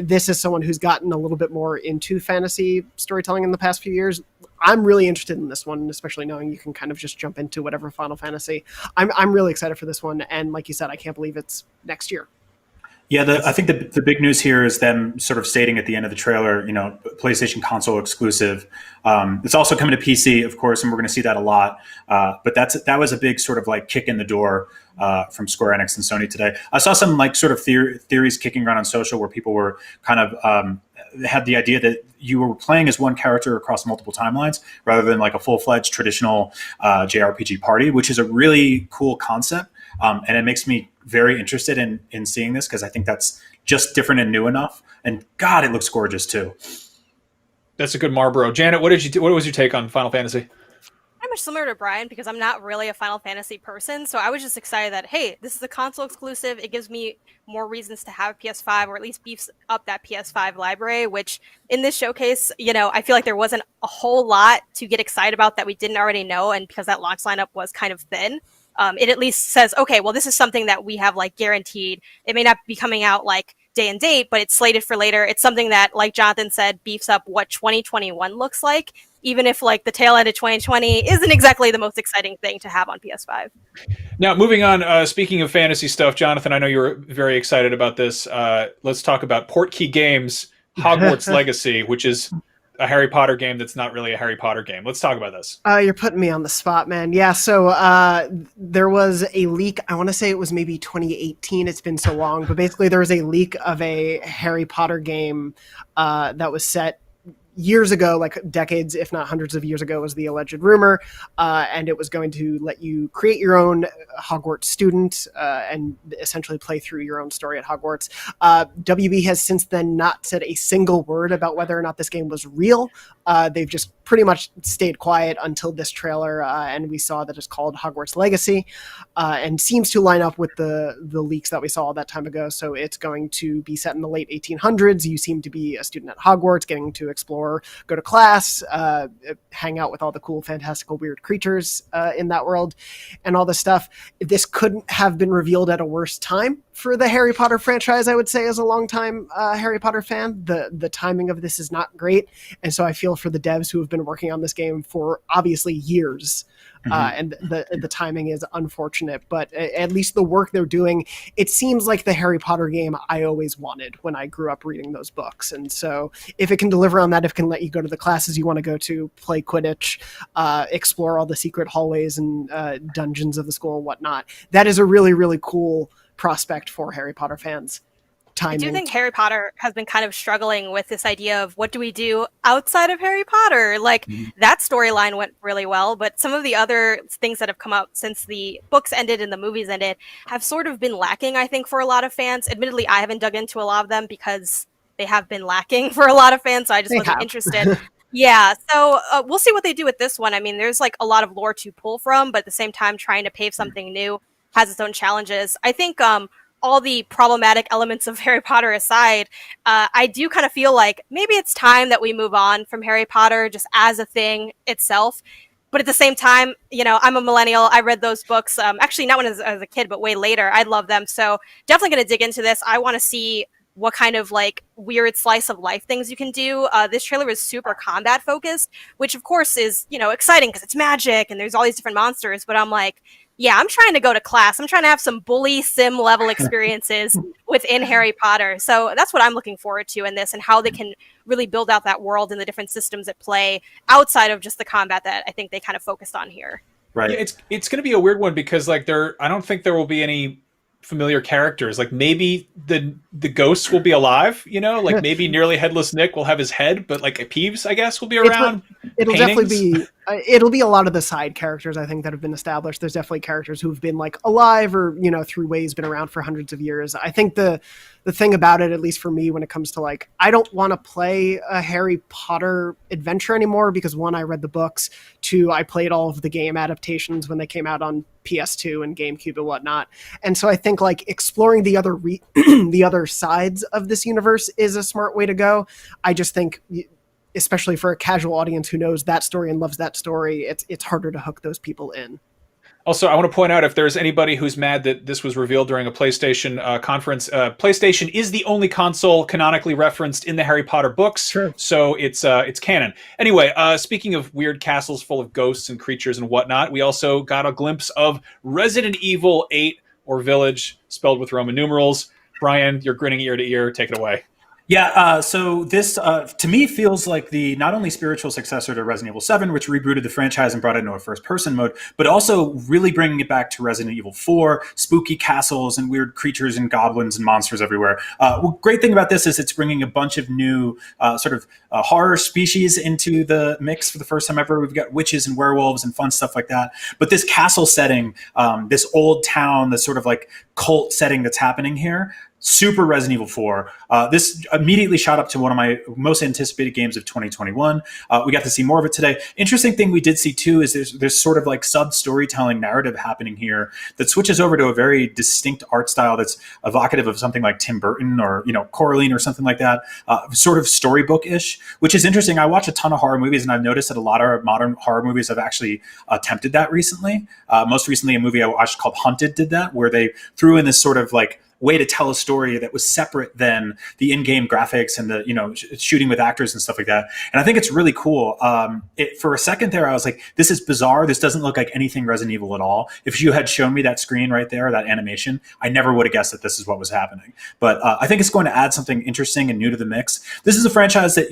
Speaker 15: This is someone who's gotten a little bit more into fantasy storytelling in the past few years. I'm really interested in this one, especially knowing you can kind of just jump into whatever Final Fantasy. I'm really excited for this one, and like you said, I can't believe it's next year.
Speaker 16: Yeah, I think the big news here is them sort of stating at the end of the trailer, you know, PlayStation console exclusive. It's also coming to PC, of course, and we're going to see that a lot. But that was a big sort of like kick in the door from Square Enix and Sony today. I saw some like sort of theories kicking around on social where people were kind of had the idea that you were playing as one character across multiple timelines rather than like a full-fledged traditional JRPG party, which is a really cool concept. And it makes me very interested in seeing this because I think that's just different and new enough. And God, it looks gorgeous too.
Speaker 9: That's a good Marlboro. Janet, what was your take on Final Fantasy?
Speaker 25: I'm much similar to Brian because I'm not really a Final Fantasy person, so I was just excited that, hey, this is a console exclusive. It gives me more reasons to have a PS5, or at least beefs up that PS5 library, which in this showcase, I feel like there wasn't a whole lot to get excited about that we didn't already know, and because that launch lineup was kind of thin, it at least says, okay, well, this is something that we have like guaranteed. It may not be coming out like day and date, but it's slated for later. It's something that, like Jonathan said, beefs up what 2021 looks like, even if like the tail end of 2020 isn't exactly the most exciting thing to have on PS5.
Speaker 9: Now, moving on, speaking of fantasy stuff, Jonathan, I know you were very excited about this. Let's talk about Portkey Games' Hogwarts Legacy, which is a Harry Potter game that's not really a Harry Potter game. Let's talk about this.
Speaker 15: You're putting me on the spot, man. Yeah, so there was a leak. I want to say it was maybe 2018. It's been so long. But basically, there was a leak of a Harry Potter game that was set years ago, like decades, if not hundreds of years ago, was the alleged rumor. And it was going to let you create your own Hogwarts student and essentially play through your own story at Hogwarts. WB has since then not said a single word about whether or not this game was real. They've just pretty much stayed quiet until this trailer, and we saw that it's called Hogwarts Legacy, and seems to line up with the leaks that we saw that time ago. So it's going to be set in the late 1800s. You seem to be a student at Hogwarts, getting to explore, go to class, hang out with all the cool, fantastical, weird creatures in that world, and all this stuff. This couldn't have been revealed at a worse time for the Harry Potter franchise, I would say, as a longtime Harry Potter fan. The timing of this is not great, and so I feel for the devs who have been working on this game for obviously years. And the timing is unfortunate, but at least the work they're doing, it seems like the Harry Potter game I always wanted when I grew up reading those books. And so if it can deliver on that, if it can let you go to the classes you want to go to, play Quidditch, explore all the secret hallways and dungeons of the school and whatnot, that is a really, really cool prospect for Harry Potter fans. Timing.
Speaker 25: I do think Harry Potter has been kind of struggling with this idea of what do we do outside of Harry Potter? Like, that storyline went really well, but some of the other things that have come out since the books ended and the movies ended have sort of been lacking, I think, for a lot of fans. Admittedly, I haven't dug into a lot of them because they have been lacking for a lot of fans, so I just wasn't interested. Yeah, so we'll see what they do with this one. I mean, there's like a lot of lore to pull from, but at the same time, trying to pave something new has its own challenges. I think all the problematic elements of Harry Potter aside, I do kind of feel like maybe it's time that we move on from Harry Potter just as a thing itself. But at the same time, I'm a millennial. I read those books, actually not when I was a kid, but way later. I love them. So definitely going to dig into this. I want to see what kind of like weird slice of life things you can do. This trailer is super combat focused, which of course is, exciting because it's magic and there's all these different monsters. But I'm like, yeah, I'm trying to go to class. I'm trying to have some bully sim level experiences within Harry Potter. So that's what I'm looking forward to in this, and how they can really build out that world and the different systems at play outside of just the combat that I think they kind of focused on here.
Speaker 9: Right. Yeah, it's going to be a weird one because I don't think there will be any familiar characters. Like maybe the ghosts will be alive, like maybe Nearly Headless Nick will have his head, but like Peeves, I guess, will be around.
Speaker 15: It'll definitely be it'll be a lot of the side characters, I think, that have been established. There's definitely characters who've been like alive or, through ways been around for hundreds of years. I think the thing about it, at least for me, when it comes to like, I don't want to play a Harry Potter adventure anymore because one, I read the books, two, I played all of the game adaptations when they came out on PS2 and GameCube and whatnot. And so I think like exploring the other the other sides of this universe is a smart way to go. I just think, especially for a casual audience who knows that story and loves that story, it's harder to hook those people in.
Speaker 9: Also, I want to point out, if there's anybody who's mad that this was revealed during a PlayStation conference, PlayStation is the only console canonically referenced in the Harry Potter books,
Speaker 15: sure.
Speaker 9: So it's canon. Anyway, speaking of weird castles full of ghosts and creatures and whatnot, we also got a glimpse of Resident Evil 8, or Village, spelled with Roman numerals. Brian, you're grinning ear to ear. Take it away.
Speaker 16: Yeah, so this to me feels like the not only spiritual successor to Resident Evil 7, which rebooted the franchise and brought it into a first-person mode, but also really bringing it back to Resident Evil 4, spooky castles and weird creatures and goblins and monsters everywhere. Great thing about this is it's bringing a bunch of new horror species into the mix for the first time ever. We've got witches and werewolves and fun stuff like that. But this castle setting, this old town, this sort of like cult setting that's happening here, super Resident Evil 4. This immediately shot up to one of my most anticipated games of 2021. We got to see more of it today. Interesting thing we did see too is there's sort of like sub-storytelling narrative happening here that switches over to a very distinct art style that's evocative of something like Tim Burton or Coraline or something like that, sort of storybook-ish, which is interesting. I watch a ton of horror movies and I've noticed that a lot of modern horror movies have actually attempted that recently. Most recently, a movie I watched called Hunted did that, where they threw in this sort of like way to tell a story that was separate than the in-game graphics and the shooting with actors and stuff like that. And I think it's really cool. For a second there, I was like, this is bizarre. This doesn't look like anything Resident Evil at all. If you had shown me that screen right there, that animation, I never would have guessed that this is what was happening. But I think it's going to add something interesting and new to the mix. This is a franchise that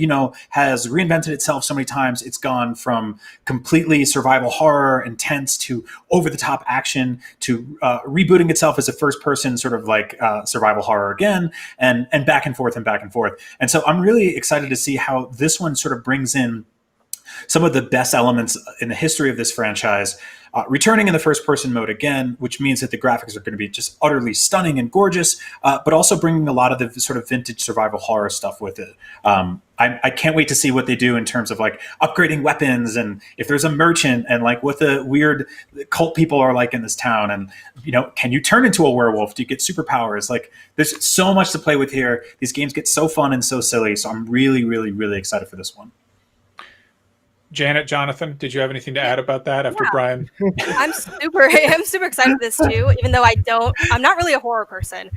Speaker 16: has reinvented itself so many times. It's gone from completely survival horror, intense, to over-the-top action, to rebooting itself as a first-person sort of like survival horror again, and back and forth and back and forth. And so I'm really excited to see how this one sort of brings in some of the best elements in the history of this franchise, returning in the first person mode again, which means that the graphics are going to be just utterly stunning and gorgeous, but also bringing a lot of the sort of vintage survival horror stuff with it. I can't wait to see what they do in terms of like upgrading weapons, and if there's a merchant, and like what the weird cult people are like in this town, and can you turn into a werewolf? Do you get superpowers? Like, there's so much to play with here. These games get so fun and so silly, so I'm really, really, really excited for this one.
Speaker 9: Janet, Jonathan, did you have anything to add about that after Brian?
Speaker 25: I'm super excited for this too, even though I'm not really a horror person.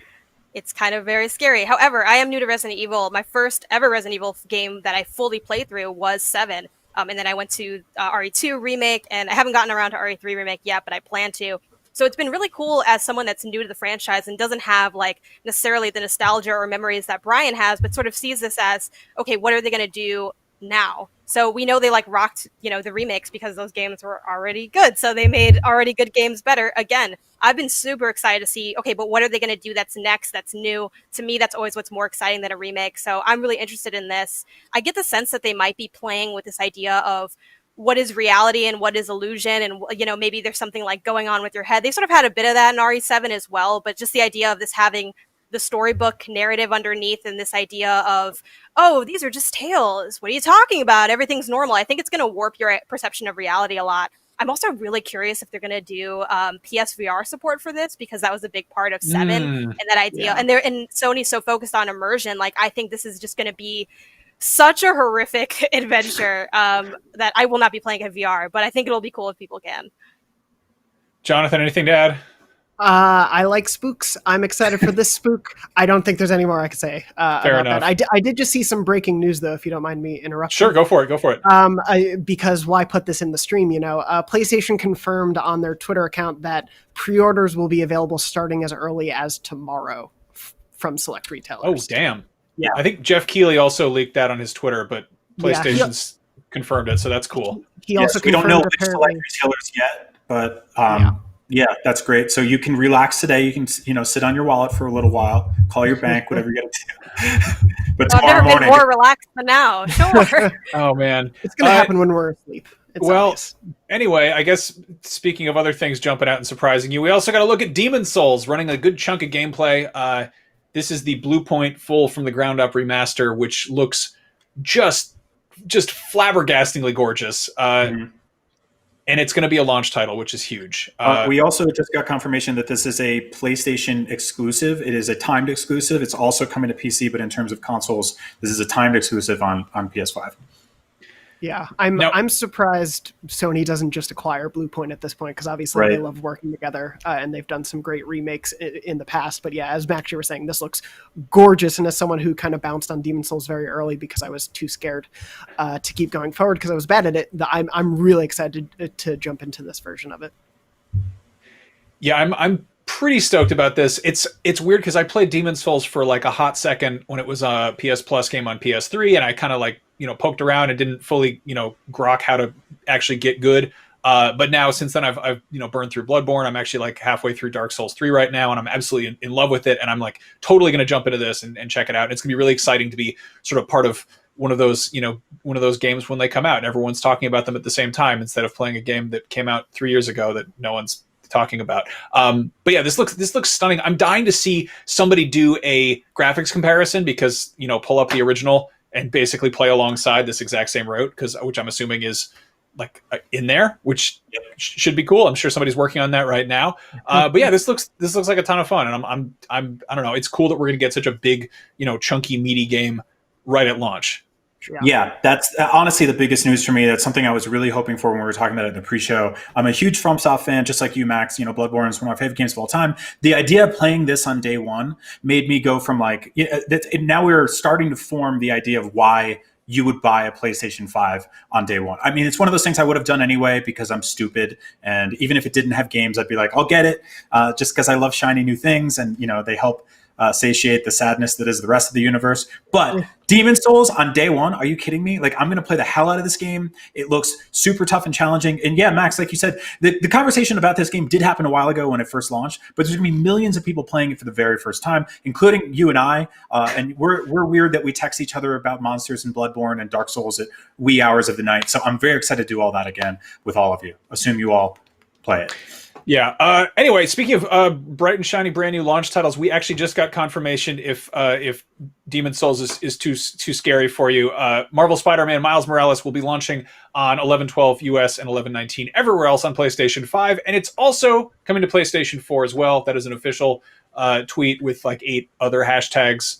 Speaker 25: It's kind of very scary. However, I am new to Resident Evil. My first ever Resident Evil game that I fully played through was 7. And then I went to RE2 Remake, and I haven't gotten around to RE3 Remake yet, but I plan to. So it's been really cool as someone that's new to the franchise and doesn't have like necessarily the nostalgia or memories that Brian has, but sort of sees this as, okay, what are they going to do now? So we know they like rocked, the remakes because those games were already good. So they made already good games better. Again, I've been super excited to see, okay, but what are they going to do that's next, that's new? To me, that's always what's more exciting than a remake. So I'm really interested in this. I get the sense that they might be playing with this idea of what is reality and what is illusion. And, maybe there's something like going on with your head. They sort of had a bit of that in RE7 as well, but just the idea of this having the storybook narrative underneath, and this idea of, oh, these are just tales. What are you talking about? Everything's normal. I think it's going to warp your perception of reality a lot. I'm also really curious if they're going to do PSVR support for this, because that was a big part of 7 and that idea. Yeah. And Sony's so focused on immersion. Like, I think this is just going to be such a horrific adventure that I will not be playing in VR, but I think it'll be cool if people can.
Speaker 9: Jonathan, anything to add?
Speaker 15: I like spooks. I'm excited for this spook. I don't think there's any more I can say about
Speaker 9: enough.
Speaker 15: that. I did just see some breaking news, though, if you don't mind me interrupting.
Speaker 9: Sure, go for it.
Speaker 15: Because why put this in the stream, PlayStation confirmed on their Twitter account that pre-orders will be available starting as early as tomorrow from select retailers.
Speaker 9: Oh, damn.
Speaker 15: Yeah.
Speaker 9: I think Jeff Keighley also leaked that on his Twitter, but PlayStation's confirmed it, so that's cool.
Speaker 15: He also
Speaker 16: we don't know which
Speaker 15: apparently
Speaker 16: select retailers yet, but yeah, that's great. So you can relax today. You can, sit on your wallet for a little while, call your bank, whatever you got to do. But
Speaker 25: I've never been more relaxed than now. Sure.
Speaker 9: Oh man,
Speaker 15: it's going to happen when we're asleep. It's obvious.
Speaker 9: Anyway, I guess speaking of other things jumping out and surprising you, we also got to look at Demon's Souls running a good chunk of gameplay. This is the Blue Point full from the ground up remaster, which looks just flabbergastingly gorgeous. And it's going to be a launch title, which is huge.
Speaker 16: We also just got confirmation that this is a PlayStation exclusive. It is a timed exclusive. It's also coming to PC, but in terms of consoles, this is a timed exclusive on PS5.
Speaker 15: Yeah, I'm surprised Sony doesn't just acquire Blue Point at this point, because obviously they love working together and they've done some great remakes in the past. But yeah, as Max, you were saying, this looks gorgeous. And as someone who kind of bounced on Demon's Souls very early because I was too scared to keep going forward because I was bad at it, I'm really excited to jump into this version of it.
Speaker 9: Yeah, I'm pretty stoked about this. It's weird because I played Demon's Souls for like a hot second when it was a PS Plus game on PS3, and I kind of like poked around and didn't fully grok how to actually get good. But now since then I've burned through Bloodborne. I'm actually like halfway through Dark Souls 3 right now, and I'm absolutely in love with it. And I'm like totally going to jump into this and check it out. And it's going to be really exciting to be sort of part of one of those games when they come out and everyone's talking about them at the same time instead of playing a game that came out 3 years ago that no one's talking about. But yeah, this looks stunning. I'm dying to see somebody do a graphics comparison because pull up the original and basically play alongside this exact same route, which I'm assuming is like in there, which should be cool. I'm sure somebody's working on that right now. But yeah, this looks like a ton of fun, and I don't know. It's cool that we're gonna get such a big, chunky, meaty game right at launch.
Speaker 16: Yeah, that's honestly the biggest news for me. That's something I was really hoping for when we were talking about it in the pre-show. I'm a huge FromSoft fan, just like you, Max. Bloodborne is one of my favorite games of all time. The idea of playing this on day one made me go from like, now we're starting to form the idea of why you would buy a PlayStation 5 on day one. I mean, it's one of those things I would have done anyway because I'm stupid. And even if it didn't have games, I'd be like, I'll get it just because I love shiny new things. And, they help satiate the sadness that is the rest of the universe. But Demon's Souls on day one, are you kidding me? Like, I'm going to play the hell out of this game. It looks super tough and challenging. And yeah, Max, like you said, the conversation about this game did happen a while ago when it first launched, but there's going to be millions of people playing it for the very first time, including you and I. And we're weird that we text each other about monsters and Bloodborne and Dark Souls at wee hours of the night. So I'm very excited to do all that again with all of you. Assume you all play it.
Speaker 9: Yeah. Anyway, speaking of bright and shiny brand new launch titles, we actually just got confirmation if Demon's Souls is too scary for you. Marvel Spider-Man Miles Morales will be launching on 11/12 US and 11/19 everywhere else on PlayStation 5, and it's also coming to PlayStation 4 as well. That is an official tweet with like 8 other hashtags.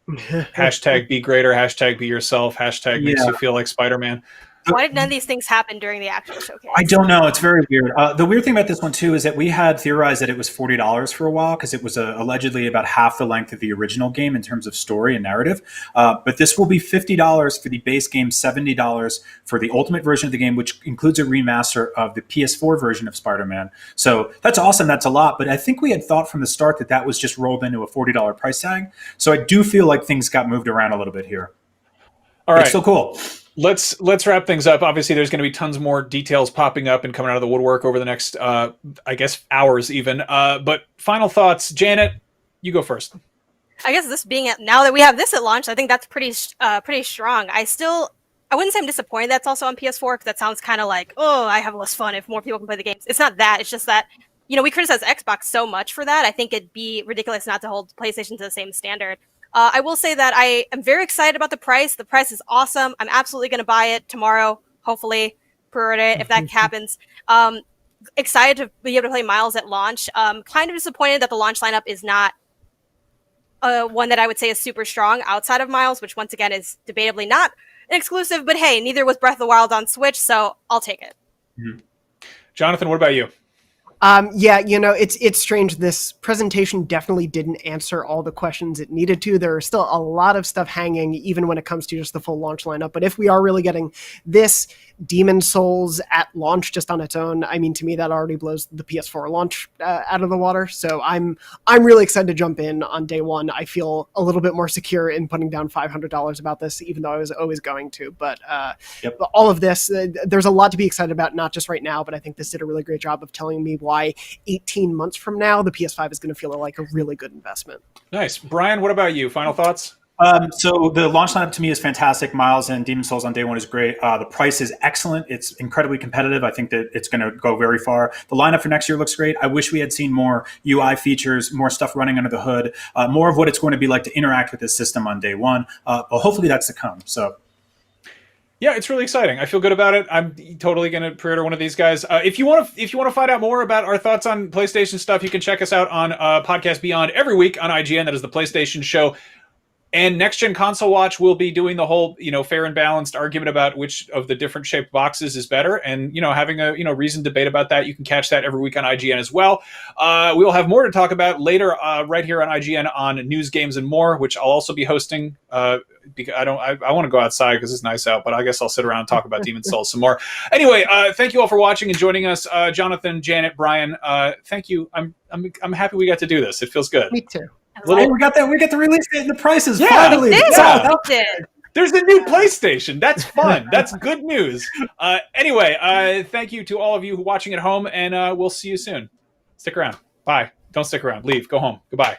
Speaker 9: Hashtag be greater, hashtag be yourself, hashtag makes you feel like Spider-Man.
Speaker 25: Why did none of these things happen during the actual showcase?
Speaker 16: I don't know. It's very weird. The weird thing about this one, too, is that we had theorized that it was $40 for a while because it was allegedly about half the length of the original game in terms of story and narrative. But this will be $50 for the base game, $70 for the ultimate version of the game, which includes a remaster of the PS4 version of Spider-Man. So that's awesome. That's a lot. But I think we had thought from the start that was just rolled into a $40 price tag. So I do feel like things got moved around a little bit here.
Speaker 9: All right.
Speaker 16: It's still cool.
Speaker 9: Let's wrap things up. Obviously, there's going to be tons more details popping up and coming out of the woodwork over the next, I guess, hours even. But final thoughts, Janet, you go first.
Speaker 25: I guess this being now that we have this at launch, I think that's pretty strong. I wouldn't say I'm disappointed that's also on PS4 because that sounds kind of like, oh, I have less fun if more people can play the games. It's not that. It's just that we criticize Xbox so much for that. I think it'd be ridiculous not to hold PlayStation to the same standard. I will say that I am very excited about the price. The price is awesome. I'm absolutely going to buy it tomorrow, hopefully, pre-order it if that happens. Excited to be able to play Miles at launch. Kind of disappointed that the launch lineup is not one that I would say is super strong outside of Miles, which once again is debatably not an exclusive. But hey, neither was Breath of the Wild on Switch, so I'll take it.
Speaker 9: Mm-hmm. Jonathan, what about you?
Speaker 15: It's strange. This presentation definitely didn't answer all the questions it needed to. There are still a lot of stuff hanging, even when it comes to just the full launch lineup. But if we are really getting this Demon's Souls at launch just on its own, I mean, to me, that already blows the PS4 launch out of the water. So I'm really excited to jump in on day one. I feel a little bit more secure in putting down $500 about this, even though I was always going to. But all of this, there's a lot to be excited about, not just right now, but I think this did a really great job of telling me why 18 months from now, the PS5 is going to feel like a really good investment.
Speaker 9: Nice. Brian, what about you? Final thoughts?
Speaker 16: So the launch lineup to me is fantastic. Miles and Demon's Souls on day one is great. The price is excellent. It's incredibly competitive. I think that it's going to go very far. The lineup for next year looks great. I wish we had seen more UI features, more stuff running under the hood, more of what it's going to be like to interact with this system on day one. But hopefully that's to come. So.
Speaker 9: Yeah, it's really exciting. I feel good about it. I'm totally going to pre-order one of these guys. If you want to find out more about our thoughts on PlayStation stuff, you can check us out on Podcast Beyond every week on IGN. That is the PlayStation Show. And Next Gen Console Watch will be doing the whole, fair and balanced argument about which of the different shaped boxes is better, and having a reasoned debate about that. You can catch that every week on IGN as well. We will have more to talk about later, right here on IGN on News, Games, and More, which I'll also be hosting. Because I want to go outside because it's nice out, but I guess I'll sit around and talk about Demon's Souls some more. Anyway, thank you all for watching and joining us, Jonathan, Janet, Brian. Thank you. I'm happy we got to do this. It feels good.
Speaker 15: Me too.
Speaker 16: We got the release date and the prices.
Speaker 9: Yeah,
Speaker 16: finally.
Speaker 9: There's a new PlayStation. That's fun. That's good news. Anyway, thank you to all of you watching at home, and we'll see you soon. Stick around. Bye. Don't stick around. Leave. Go home. Goodbye.